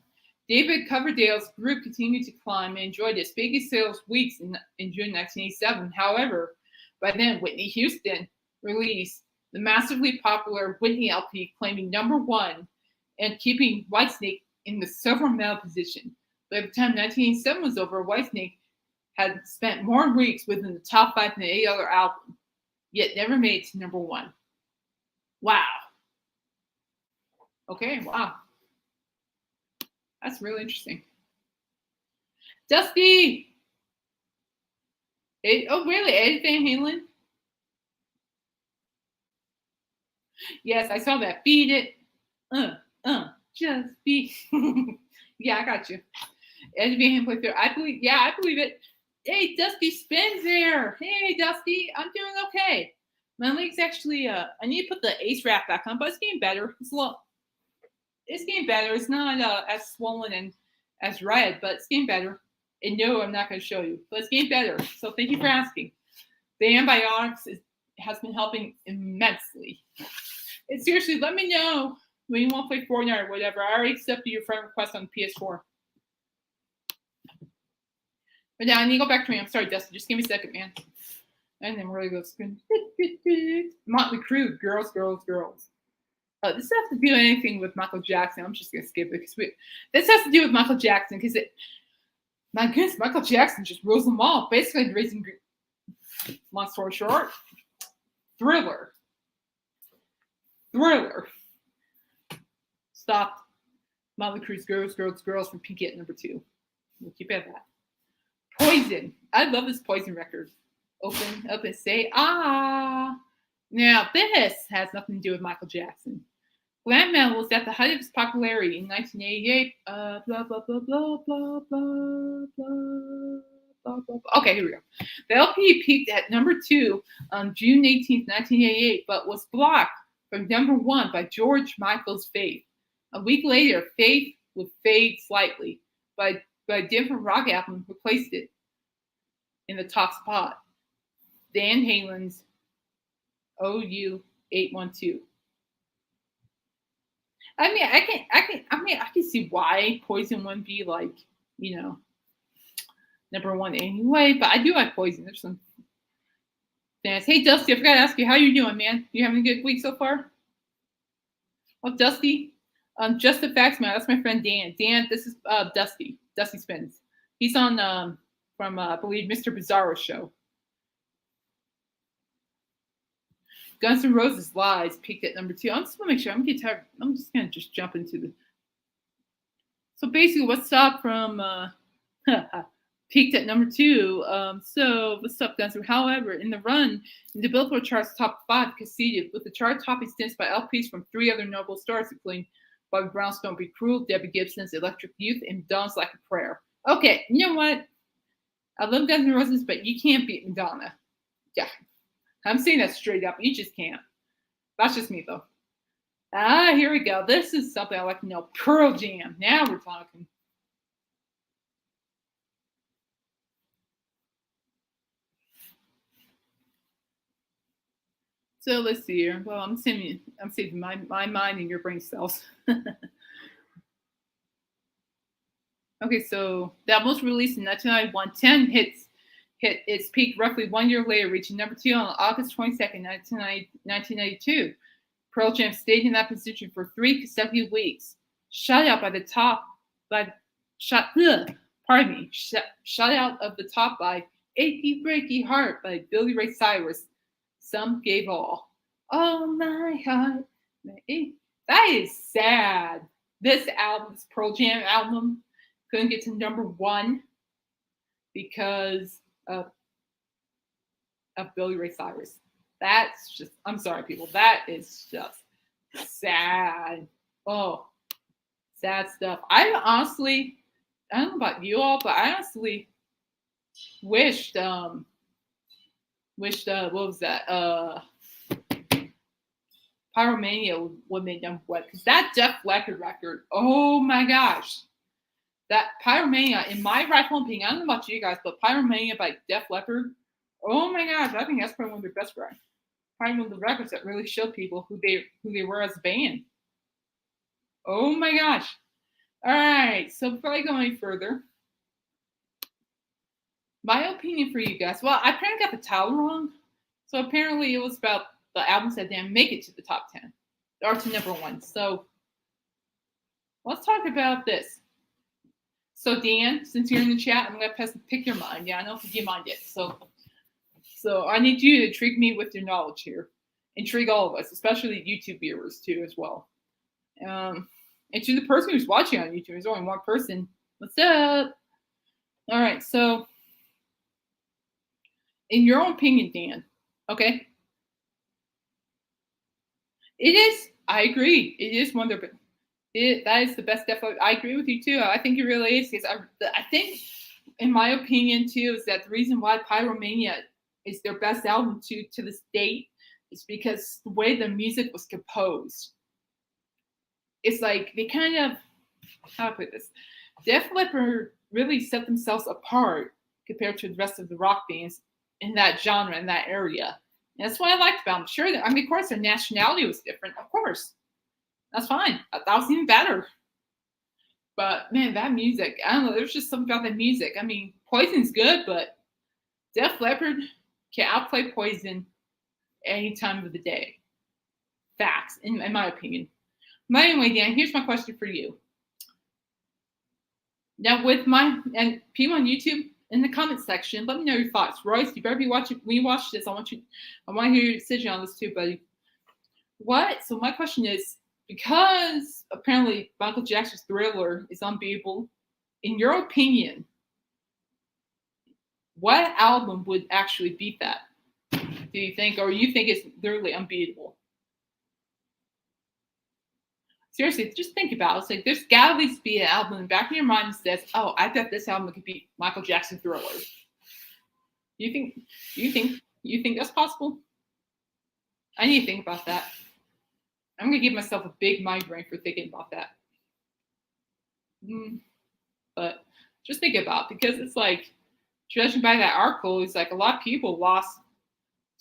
David Coverdale's group continued to climb and enjoyed its biggest sales weeks in June 1987. However, by then, Whitney Houston released the massively popular Whitney LP, claiming number 1 and keeping Whitesnake in the silver medal position. By the time 1987 was over, Whitesnake had spent more weeks within the top 5 than any other album, yet never made it to number 1. Wow. Okay, wow. That's really interesting. Dusty! Really? Eddie Van Halen? Yes, I saw that. Beat it. Just beat. Yeah, I got you. Eddie Van Halen played there. I believe it. Hey, Dusty Spins there. Hey, Dusty. I'm doing okay. My leg's actually, I need to put the ace wrap back on, but it's getting better. It's getting better. It's not as swollen and as red, but it's getting better. And no, I'm not going to show you, but it's getting better. So thank you for asking. The antibiotics has been helping immensely. And seriously, let me know when you want to play Fortnite or whatever. I already accepted your friend request on PS4. But now I need to go back to me. I'm sorry, Dustin. Just give me a second, man. And then we're going to go spin. Motley Crue, girls. This has to do anything with Michael Jackson. I'm just going to skip it. This has to do with Michael Jackson because my goodness, Michael Jackson just rules them all. Basically, the reason, long story short, Thriller. Stopped Motley Crue's Girls from peaking at number 2. We'll keep it at that. Poison. I love this Poison record. Open up and say, ah. Now, this has nothing to do with Michael Jackson. Glam metal was at the height of its popularity in 1988. Blah, blah, blah, blah, blah, blah, blah, blah, blah, blah. Okay, here we go. The LP peaked at number 2 on June 18th, 1988, but was blocked from number 1 by George Michael's Faith. A week later, Faith would fade slightly, but a different rock album replaced it in the top spot. Van Halen's OU 812. I mean, I can see why Poison wouldn't be like, number 1 anyway. But I do like Poison. There's some fans. Hey, Dusty, I forgot to ask you, how you doing, man? You having a good week so far? Oh, Dusty. Just the facts, man. That's my friend Dan. Dan, this is Dusty. Dusty Spins. He's on from I believe Mr. Bizarro's show. Guns N' Roses Lies peaked at number 2. I'm just gonna make sure. I'm getting tired. I'm just gonna jump into the. So basically, what's up from peaked at number 2. So what's up, Guns N' Roses? However, in the run in the Billboard charts, top 5 conceded with the chart topping stints by LPs from 3 other notable stars, including Bobby Brown's "Don't Be Cruel," Debbie Gibson's "Electric Youth," and Madonna's "Like a Prayer." Okay, you know what? I love Guns N' Roses, but you can't beat Madonna. Yeah. I'm saying that straight up. You just can't. That's just me, though. Here we go. This is something I like to know. Pearl Jam. Now we're talking. So let's see here. Well, I'm saving my mind and your brain cells. Okay, so that was released in 1991. 10 hits. Hit its peak roughly 1 year later, reaching number 2 on August 22nd, 1992. Pearl Jam stayed in that position for 3 consecutive weeks. Shut out of the top by "Achy Breaky Heart" by Billy Ray Cyrus. Some gave all. Oh my heart. That is sad. This album, this Pearl Jam album, couldn't get to number 1 because of Billy Ray Cyrus. That's just, I'm sorry, people. That is just sad. Oh, sad stuff. I don't know about you all, but I honestly wished, what was that? Pyromania would make them wet. Because that Def Leppard record, oh my gosh. That Pyromania, in my rightful opinion, I don't know about you guys, but Pyromania by Def Leppard, oh my gosh, I think that's probably one of their best records. Probably one of the records that really showed people who they were as a band. Oh my gosh. All right, so before I go any further, my opinion for you guys, well, I apparently got the title wrong. So apparently it was about the albums that didn't make it to the top 10, or to number 1. So let's talk about this. So Dan, since you're in the chat, I'm gonna pick your mind. Yeah, I don't think you mind it. So I need you to intrigue me with your knowledge here. Intrigue all of us, especially YouTube viewers too, as well. And to the person who's watching on YouTube, there's only one person. What's up? All right. So, in your own opinion, Dan, okay, it is. I agree. It is one of the. That is the best Def Leppard. I agree with you too. I think it really is, because I think, in my opinion too, is that the reason why Pyromania is their best album to this date is because the way the music was composed. It's like they kind of, how do I put this? Def Leppard really set themselves apart compared to the rest of the rock bands in that genre, in that area. And that's what I liked about them. Sure, I mean, of course, their nationality was different. Of course. That's fine. That was even better. But man, that music, I don't know. There's just something about that music. I mean, Poison's good, but Def Leppard can outplay Poison any time of the day. Facts, in my opinion. But anyway, Dan, here's my question for you. Now, and people on YouTube, in the comment section, let me know your thoughts. Royce, you better be watching. When you watch this, I want to hear your decision on this too, buddy. So my question is, because apparently Michael Jackson's Thriller is unbeatable, in your opinion, what album would actually beat that? Do you think, or you think it's literally unbeatable? seriously, just think about it. It's like there's gotta at least be an album in the back of your mind that says, "Oh, I bet this album could be Michael Jackson Thriller." You think? You think that's possible? I need to think about that. I'm gonna give myself a big migraine for thinking about that. But just think about it, because it's like, judging by that article, it's like a lot of people lost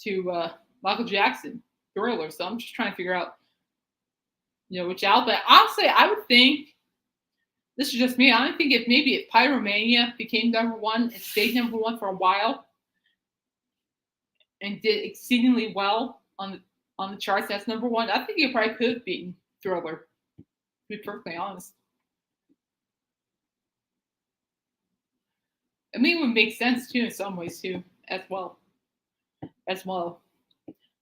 to Michael Jackson Thriller. So I'm just trying to figure out, which album. But honestly, I would think, this is just me. I don't think if Pyromania became number one and stayed number one for a while and did exceedingly well on the charts, that's number one. I think it probably could have beaten Thriller, to be perfectly honest. I mean, it would make sense too in some ways too, as well.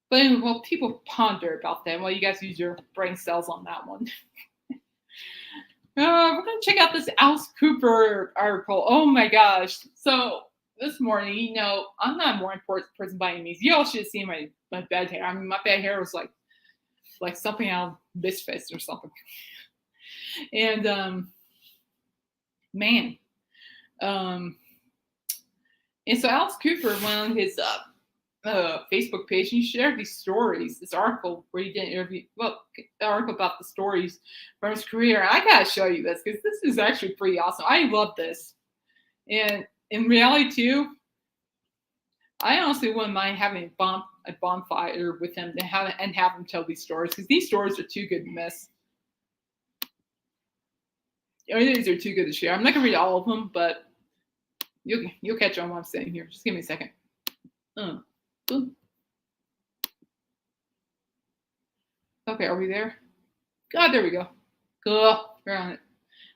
But anyway, well, people ponder about that. Well, you guys use your brain cells on that one. We're gonna check out this Alice Cooper article. Oh my gosh! So this morning, I'm not a more important person by any means. You all should have seen my bed hair. I mean, my bed hair was like something out of Misfits or something. And man, and so Alice Cooper went on his Facebook page and he shared these stories. This article where he did an interview, the article about the stories from his career. I gotta show you this because this is actually pretty awesome. I love this, and in reality too, I honestly wouldn't mind having a bonfire with him and have him tell these stories, because these stories are too good to miss. These are too good to share. I'm not gonna read all of them, but you'll catch on what I'm saying here. Just give me a second. Okay, are we there? God, there we go. Good. We're on it.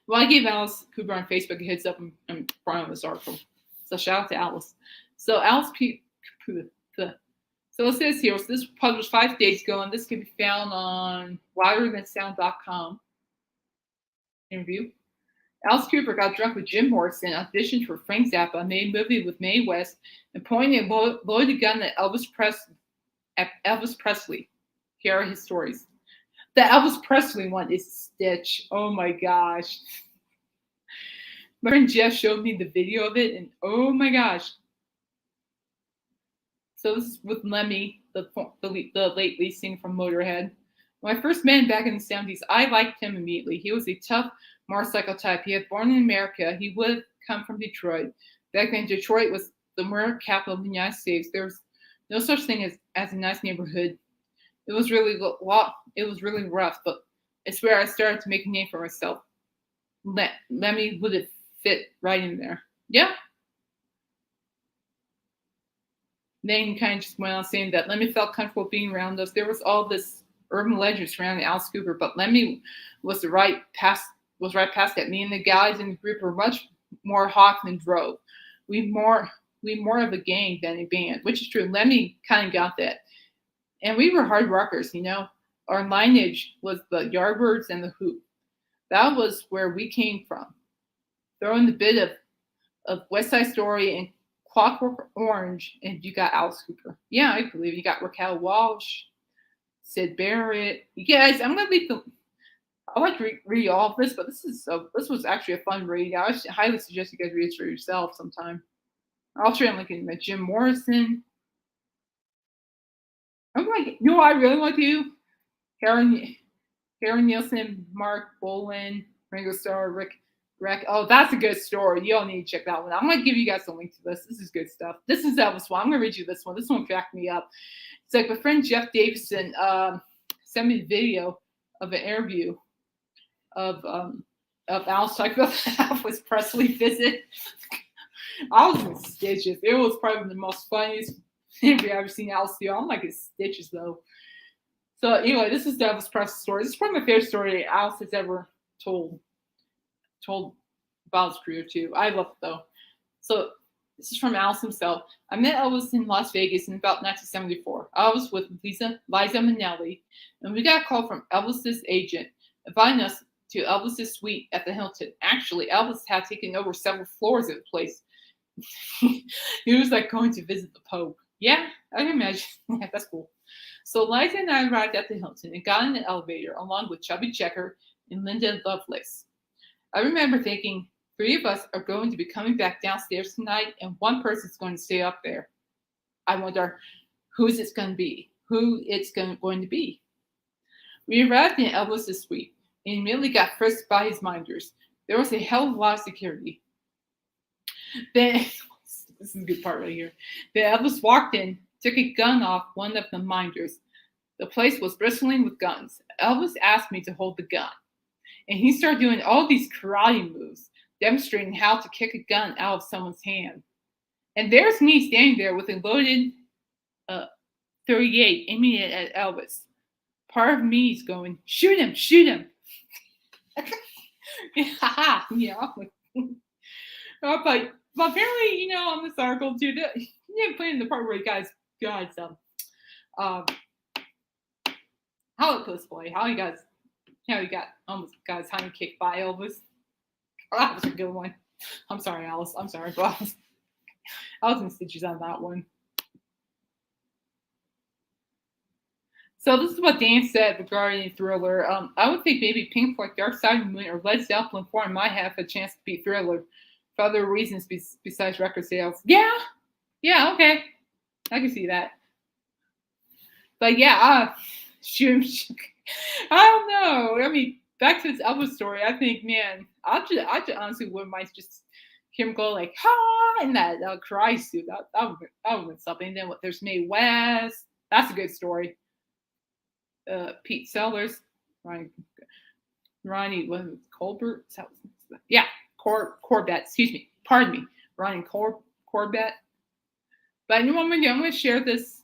Well, I gave Alice Cooper on Facebook a heads up and brought on this article. So shout out to Alice. So so it says here, so this was published 5 days ago, and this can be found on louderthansound.com. Interview. Alice Cooper got drunk with Jim Morrison, auditioned for Frank Zappa, made a movie with Mae West, and pointed and loaded a gun at Elvis Presley. Here are his stories. The Elvis Presley one is Stitch. Oh my gosh. My friend Jeff showed me the video of it, and oh my gosh. So this is with Lemmy, the late lead singer from Motorhead. When I first met him back in the 70s, I liked him immediately. He was a tough motorcycle type. He had born in America. He would have come from Detroit. Back then, Detroit was the murder capital of the United States. There was no such thing as a nice neighborhood. It was really rough, but it's where I started to make a name for myself. Lemmy would have fit right in there. Yeah. Then he kind of just went on saying that Lemmy felt comfortable being around us. There was all this urban legend surrounding Alice Cooper, but Lemmy was right past that. Me and the guys in the group were much more hawk than drove. We more of a gang than a band, which is true. Lemmy kind of got that. And we were hard rockers, Our lineage was the Yardbirds and the Who. That was where we came from. Throw in the bit of West Side Story and Clockwork Orange, and you got Alice Cooper. Yeah, I believe you got Raquel Walsh, Sid Barrett. You guys, I'm gonna leave I like to read all of this, but this was actually a fun read. I highly suggest you guys read it for yourself sometime. I'll share looking at Jim Morrison. I'm like, what I really want to do? Karen Nielsen, Mark Bolan, Ringo Starr, Rick. Oh, that's a good story. You all need to check that one out. I'm going to give you guys a link to this. This is good stuff. This is Elvis one. I'm going to read you this one. This one cracked me up. It's like my friend Jeff Davison sent me a video of an interview of Alice talking about the Elvis Presley visit. I was in stitches. It was probably the most funniest interview I've ever seen Alice do. I'm like in stitches though. So anyway, this is the Elvis Presley story. This is probably my favorite story Alice has ever told about his career too. I love it though. So this is from Alice himself. I met Elvis in Las Vegas in about 1974. I was with Liza Minnelli, and we got a call from Elvis's agent inviting us to Elvis's suite at the Hilton. Actually, Elvis had taken over several floors of the place. He was like going to visit the Pope. Yeah, I can imagine. Yeah, that's cool. So Liza and I arrived at the Hilton and got in the elevator along with Chubby Checker and Linda Lovelace. I remember thinking, three of us are going to be coming back downstairs tonight, and one person's going to stay up there. I wonder who's it's going to be, who it's going to be. We arrived in Elvis's suite and immediately got frisked by his minders. There was a hell of a lot of security. Then, this is a good part right here. Then Elvis walked in, took a gun off one of the minders. The place was bristling with guns. Elvis asked me to hold the gun, and he started doing all these karate moves, demonstrating how to kick a gun out of someone's hand. And there's me standing there with a loaded 38 aiming it at Elvis. Part of me is going, shoot him, shoot him. Yeah. But apparently, on this article too, you didn't put in the part where you guys how it goes play, how you got almost got his hand kicked by Elvis. Oh, that was a good one. I'm sorry, Alice. I'm sorry, but I was in stitches on that one. So this is what Dan said regarding Thriller. I would think maybe Pink Floyd, Dark Side of the Moon, or Led Zeppelin 4 might have a chance to beat Thriller for other reasons besides record sales. Yeah, okay. I can see that. But yeah, shoot. I don't know. I mean, back to this Elvis story. I think, man, I just honestly wouldn't mind just hear him go like, ha, in that karate suit. That would have been something. And then there's Mae West. That's a good story. Pete Sellers, Ronnie Colbert. Yeah, Corbett. Excuse me. Pardon me, Ronnie Corbett. But you know what I'm going to share this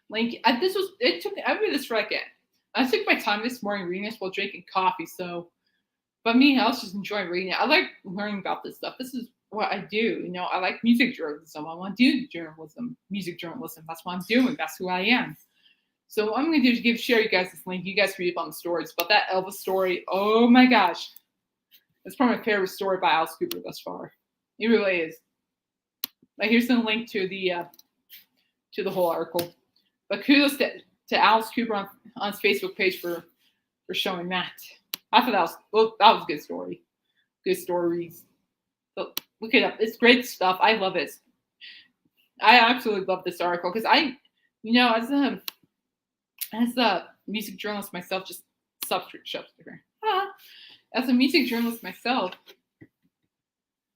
link. I read this right again. I took my time this morning reading this while drinking coffee. But me, I was just enjoying reading it. I like learning about this stuff. This is what I do. I like music journalism. I want to do music journalism. That's what I'm doing. That's who I am. So what I'm going to do is share you guys this link. You guys read up on the stories. But that Elvis story, oh my gosh. It's probably my favorite story by Alice Cooper thus far. It really is. But here's the link to the whole article. But kudos to Alice Cooper on his Facebook page for showing that. I thought that was a good story. Good stories. So look it up. It's great stuff. I love it. I absolutely love this article because as a music journalist myself, just as a music journalist myself,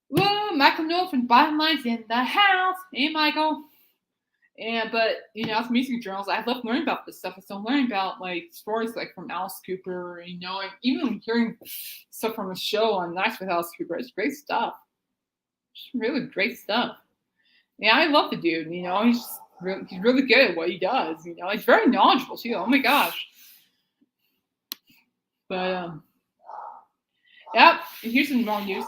whoa, Michael Noel from Bottom Line's in the house. Hey, Michael. But as a music journalist, I love learning about this stuff. So I'm learning about like stories like from Alice Cooper, and even hearing stuff from a show on Nights with Alice Cooper. It's great stuff. It's really great stuff. Yeah, I love the dude. He's really good at what he does. He's very knowledgeable too. Oh my gosh. But yep. And here's some wrong news.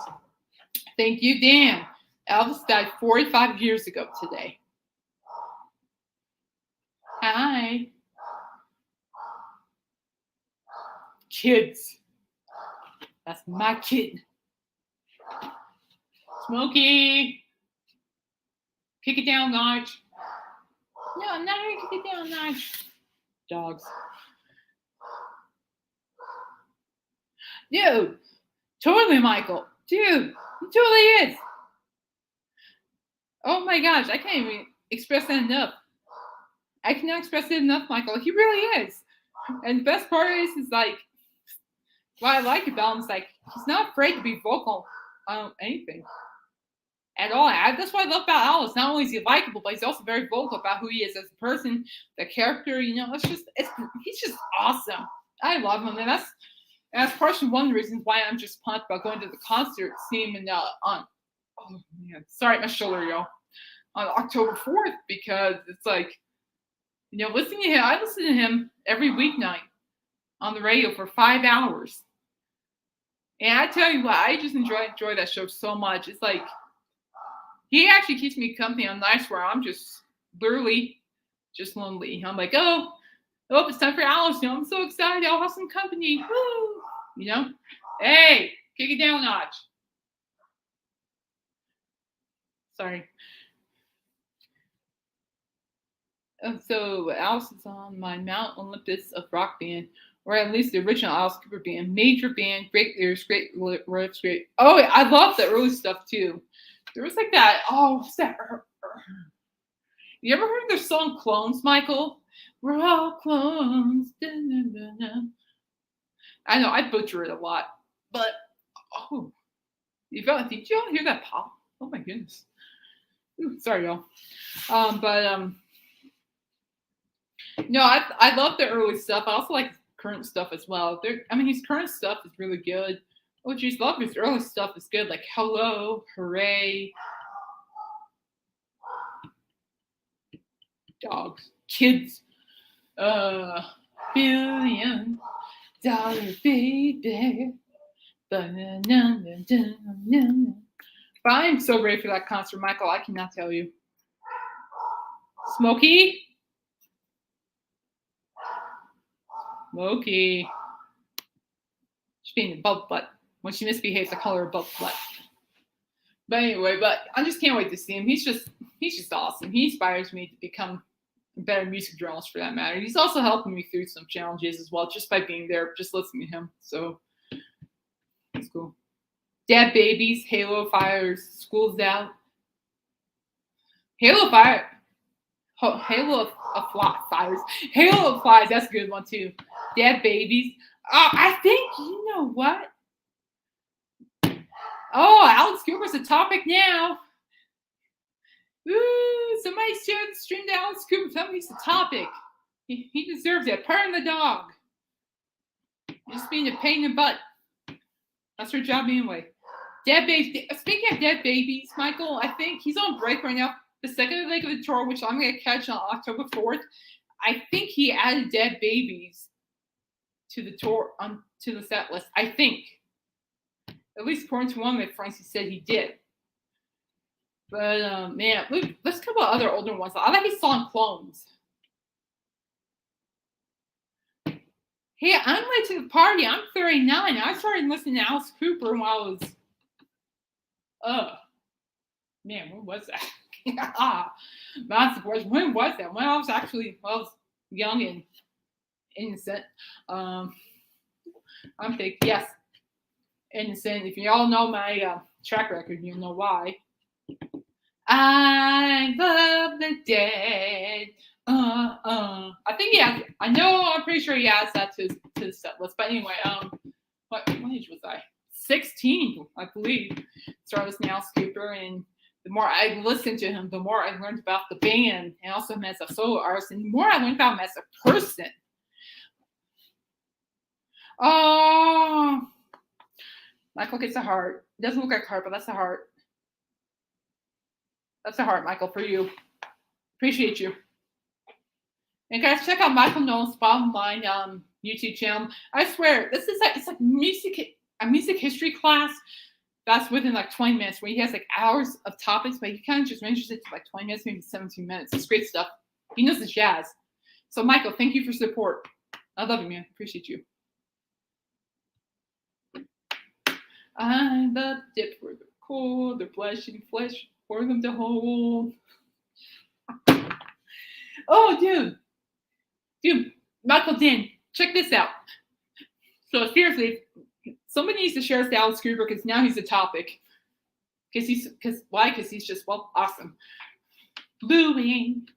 Thank you, Dan. Elvis died 45 years ago today. Hi. Kids. That's my kid. Smokey. Kick it down a notch. No, I'm not going to kick it down a notch. Dogs. Dude. Totally, Michael. Dude. He totally is. Oh my gosh. I can't even express that enough. I cannot express it enough, Michael. He really is. And the best part is like, what I like about him is like, he's not afraid to be vocal on anything at all. That's what I love about Alice. Not only is he likable, but he's also very vocal about who he is as a person, the character. He's just awesome. I love him, and that's partially one of the reasons why I'm just pumped about going to the concert, seeing him on. Oh man, sorry, my shoulder, y'all. On October 4th, because it's like, listening to him. I listen to him every weeknight on the radio for 5 hours. And I tell you what, I just enjoy that show so much. It's like, he actually keeps me company on nights where I'm just literally just lonely. I'm like, oh, it's time for Alice. I'm so excited. I'll have some company. Woo! Hey, kick it down a notch. Sorry. So Alice is on my Mount Olympus of rock band, or at least the original Alice Cooper band. Major band, great lyrics, great riffs, great. Oh, I love the early stuff too. There was like that. Oh, what's that? You ever heard their song "Clones," Michael? We're all clones. Da-na-na-na. I know I butcher it a lot, but oh, did you all hear that pop? Oh my goodness. Ooh, sorry, y'all. No, I love the early stuff. I also like current stuff as well. His current stuff is really good. Oh, geez, love his early stuff is good. Like Hello, Hooray, Dogs, Kids, $1 billion baby. But I'm so ready for that concert, Michael. I cannot tell you. Smokey. She's being a bug butt. When she misbehaves, I call her a bug butt. But anyway, I just can't wait to see him. He's just awesome. He inspires me to become a better music journalist for that matter. He's also helping me through some challenges as well, just by being there, just listening to him. So that's cool. Dad Babies, Halo Fires, School's Out. Halo of Fires. Halo of Flies, that's a good one too. Dad Babies. I think, you know what? Oh, Alex Cooper's a topic now. Ooh, somebody share the stream to Alex Cooper. Somebody's a topic. He deserves it. Purring the dog. Just being a pain in the butt. That's her job anyway. Dead Babies. Speaking of Dead Babies, Michael, I think he's on break right now. The second leg of the tour, which I'm going to catch on October 4th. I think he added Dead Babies to the tour, to the set list. I think. At least according to one of my friends, he said he did. But, man, let's talk about other older ones. I like his song Clones. Hey, I'm late to the party. I'm 39. I started listening to Alice Cooper when I was, man, when was that? That's the question. When was that? When I was young and innocent. I'm thinking, yes, innocent. If you all know my track record, you know why. I love the dead. I think I'm pretty sure he adds that to the set list. But anyway, what age was I? 16, I believe. Started listening to Alice Cooper, and the more I listened to him, the more I learned about the band and also him as a solo artist, and the more I learned about him as a person. Oh, Michael gets a heart. It doesn't look like a heart, but that's a heart. That's a heart, Michael, for you. Appreciate you. And guys, check out Michael Nolan's Bottom Line YouTube channel. I swear, it's like a music history class that's within like 20 minutes, where he has like hours of topics, but he kind of just ranges it to like 20 minutes, maybe 17 minutes. It's great stuff. He knows his jazz. So Michael, thank you for support. I love you, man. Appreciate you. I love dip for the cold, the fleshy flesh for them to hold. Oh, dude, Michael Dan, check this out. So seriously, somebody needs to share this to Alice Cooper, because now he's a topic. Because he's just, well, awesome. Bluing.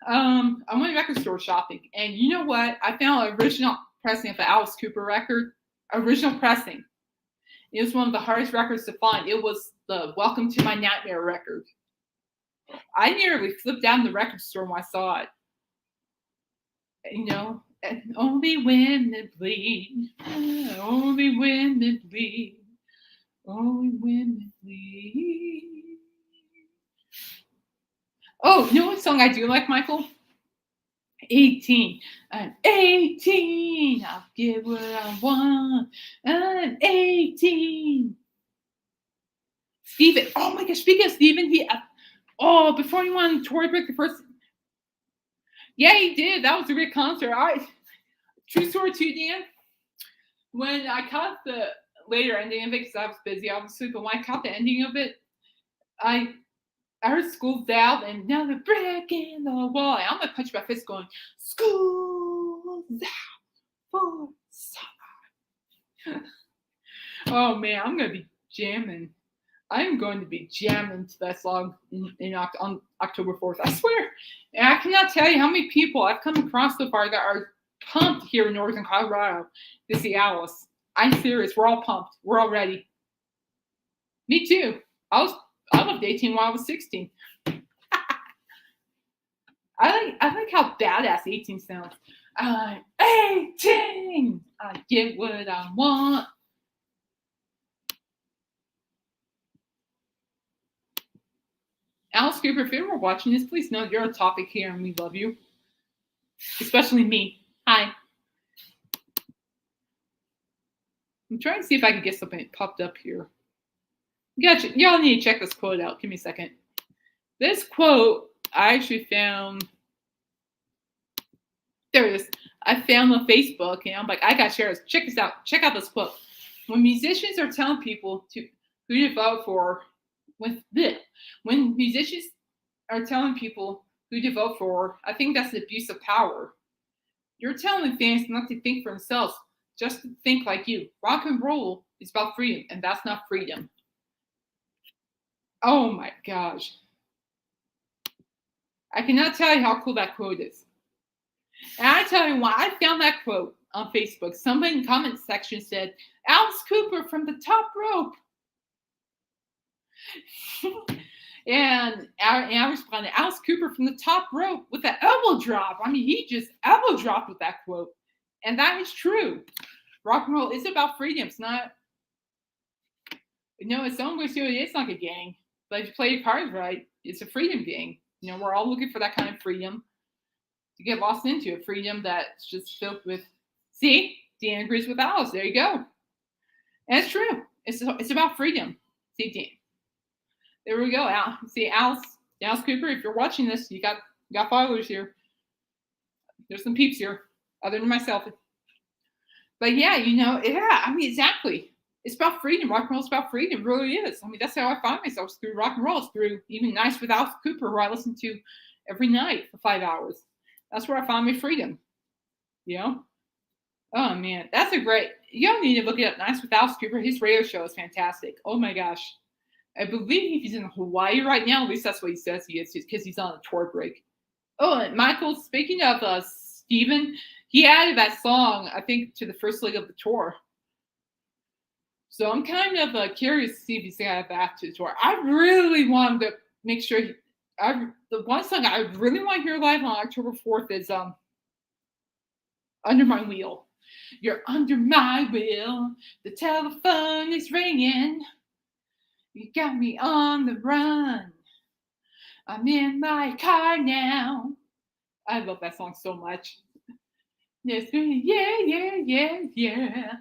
I went record store shopping, and you know what? I found an original pressing of the Alice Cooper record. Original pressing. It was one of the hardest records to find. It was the Welcome to My Nightmare record. I nearly flipped down the record store when I saw it. You know, and only women bleed. Only women bleed. Only women bleed. Oh, you know what song I do like, Michael? 18. I'm 18. I'll get what I want. I'm 18. Steven. Oh my gosh, speaking of Steven, before he went on tour break, the first. Yeah, he did. That was a great concert. True story too, Dan. When I caught the later ending of it, because I was busy, obviously, but when I caught the ending of it, I Our school's out and now they're breaking the wall. And I'm gonna punch my fist going, school's out for summer. Oh man, I'm gonna be jamming. I'm going to be jamming to that song on October 4th. I swear. And I cannot tell you how many people I've come across so far that are pumped here in Northern Colorado to see Alice. I'm serious. We're all pumped. We're all ready. Me too. I lived 18 while I was 16. I like how badass 18 sounds. I'm 18. I get what I want. Alice Cooper, if you're watching this, please know you're a topic here and we love you. Especially me. Hi. I'm trying to see if I can get something popped up here. Gotcha. Y'all need to check this quote out. Give me a second. This quote I actually found. There it is. I found on Facebook and I'm like, I gotta share this. Check this out. Check out this quote. When musicians are telling people who to vote for, when musicians are telling people who to vote for, I think that's an abuse of power. You're telling fans not to think for themselves, just to think like you. Rock and roll is about freedom, and that's not freedom. Oh my gosh. I cannot tell you how cool that quote is. And I tell you why I found that quote on Facebook. Somebody in the comment section said, Alice Cooper from the top rope. and I responded, Alice Cooper from the top rope with the elbow drop. I mean, he just elbow dropped with that quote. And that is true. Rock and roll is about freedom. It's not, it's some way to it is like a gang. But if you play your cards right, it's a freedom gang. We're all looking for that kind of freedom to get lost into, a freedom that's just filled with, see, Dan agrees with Alice. There you go. And it's true. It's about freedom. See, Dan. There we go. See, Alice Cooper, if you're watching this, you got followers here. There's some peeps here, other than myself. But yeah, I mean, exactly. It's about freedom. Rock and roll is about freedom. It really is. I mean, that's how I find myself through rock and roll. It's through even Nights with Alice Cooper, who I listen to every night for 5 hours. That's where I find my freedom. Oh man, that's a great. Y'all need to look it up. Nights with Alice Cooper. His radio show is fantastic. Oh my gosh. I believe he's in Hawaii right now. At least that's what he says he is, because he's on a tour break. Oh, and Michael, speaking of Steven, he added that song, I think, to the first leg of the tour. So I'm kind of curious to see if he's going to add that to the tour. I really wanted to make sure. The one song I really want to hear live on October 4th is Under My Wheel. You're under my wheel. The telephone is ringing. You got me on the run. I'm in my car now. I love that song so much. Yes, yeah.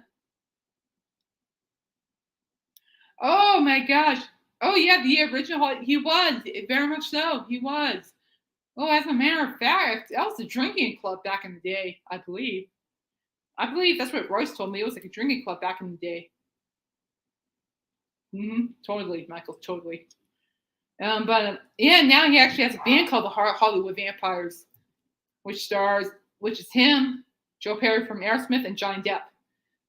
Oh my gosh. Oh yeah, the original. He was very much so. He was. Oh, as a matter of fact, that was a drinking club back in the day. I believe that's what Royce told me. It was like a drinking club back in the day. Totally, Michael. Totally. But yeah, now he actually has a band called the Hollywood Vampires, which is him, Joe Perry from Aerosmith, and Johnny Depp.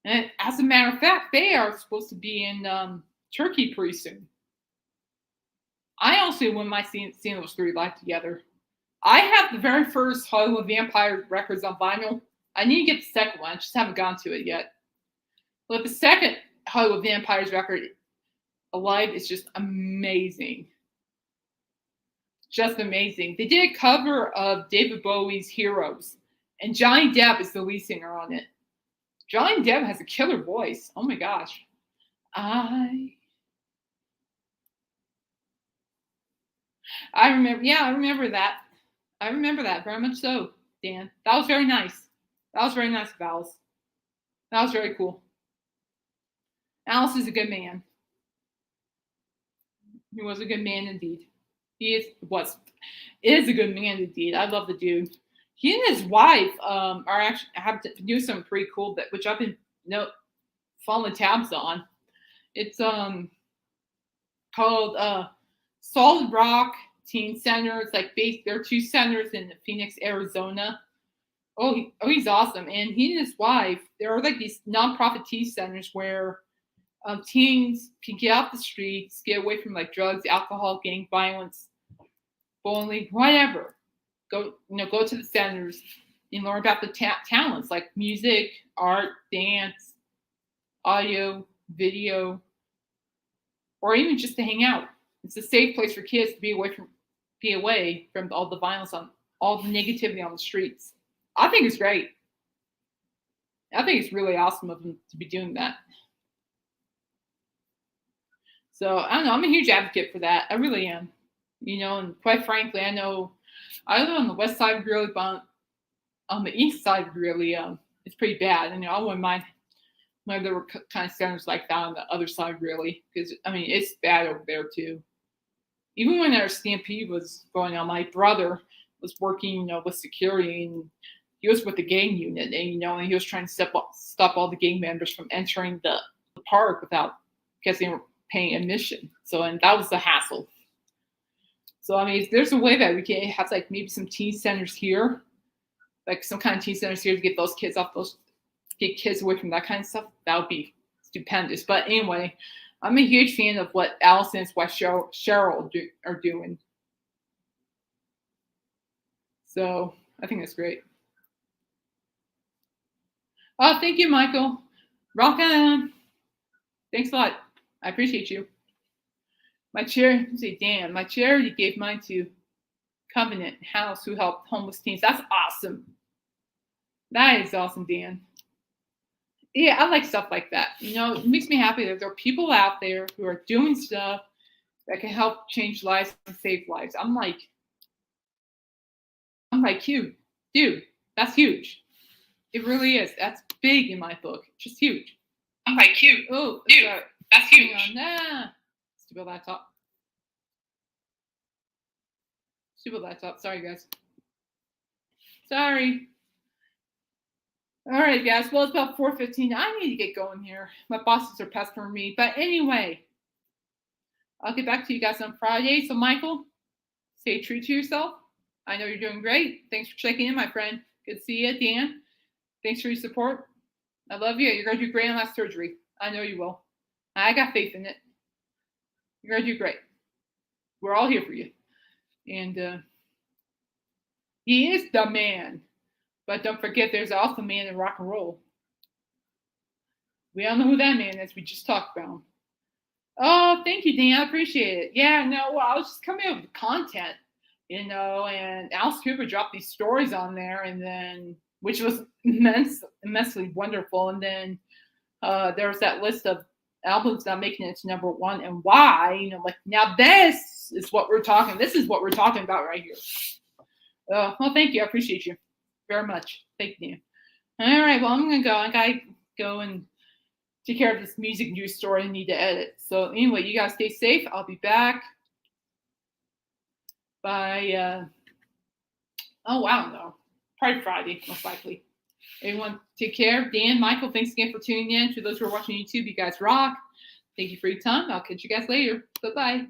And as a matter of fact, they are supposed to be in Turkey pretty soon. I also wouldn't mind seeing those three live together. I have the very first Hollywood Vampire records on vinyl. I need to get the second one. I just haven't gone to it yet. But the second Hollywood Vampires record, Alive, is just amazing. Just amazing. They did a cover of David Bowie's Heroes, and Johnny Depp is the lead singer on it. Johnny Depp has a killer voice. Oh my gosh. I remember that. I remember that very much so, Dan. That was very nice. That was very nice of Alice. That was very cool. Alice is a good man. He was a good man indeed. He is a good man indeed. I love the dude. He and his wife are actually have to do something pretty cool, which I've been following tabs on. It's called Solid Rock Teen Center. It's like there are 2 centers in Phoenix, Arizona. He's awesome. And he and his wife, there are like these nonprofit teen centers where teens can get off the streets, get away from like drugs, alcohol, gang violence, bullying, whatever. Go to the centers and learn about the talents like music, art, dance, audio, video, or even just to hang out. It's a safe place for kids to be away from all the violence, on all the negativity on the streets. I think it's great. I think it's really awesome of them to be doing that. So I don't know. I'm a huge advocate for that. I really am. And quite frankly, I know I live on the west side of Greeley, but on the east side of Greeley, it's pretty bad. And I wouldn't mind when there were kind of centers like that on the other side, really, because it's bad over there too. Even when our stampede was going on, my brother was working, with security, and he was with the gang unit, and he was trying to stop all the gang members from entering the park because they were paying admission. And that was the hassle. So there's a way that we can have like maybe some teen centers here, like some kind of teen centers here to get those kids get kids away from that kind of stuff. That would be stupendous. But anyway, I'm a huge fan of what Allison and his wife Cheryl are doing. So I think that's great. Oh, thank you, Michael. Rock on. Thanks a lot. I appreciate you. My charity gave mine to Covenant House, who helped homeless teens. That's awesome. That is awesome, Dan. Yeah, I like stuff like that. It makes me happy that there are people out there who are doing stuff that can help change lives and save lives. I'm like, dude, that's huge. It really is. That's big in my book. Just huge. I'm like, cute. Oh, dude, that's huge. Stupid laptop. Sorry, guys. Sorry. All right, guys. Well, it's about 4:15. I need to get going here. My bosses are pestering me. But anyway, I'll get back to you guys on Friday. So, Michael, stay true to yourself. I know you're doing great. Thanks for checking in, my friend. Good to see you, Dan. Thanks for your support. I love you. You're going to do great on that surgery. I know you will. I got faith in it. You're going to do great. We're all here for you. And he is the man. But don't forget, there's also a man in rock and roll. We all know who that man is. We just talked about him. Oh, thank you, Dan. I appreciate it. Yeah, no, I was just coming up with content, and Alice Cooper dropped these stories on there, and then, which was immensely wonderful. And then there was that list of albums not making it to #1 and why. Now this is what we're talking. This is what we're talking about right here. Well, thank you. I appreciate you very much. Thank you. All right. Well, I'm gonna go. I gotta go and take care of this music news story I need to edit. So anyway, you guys stay safe. I'll be back by probably Friday, most likely. Everyone, take care. Dan, Michael, thanks again for tuning in. To those who are watching YouTube, you guys rock. Thank you for your time. I'll catch you guys later. Bye-bye.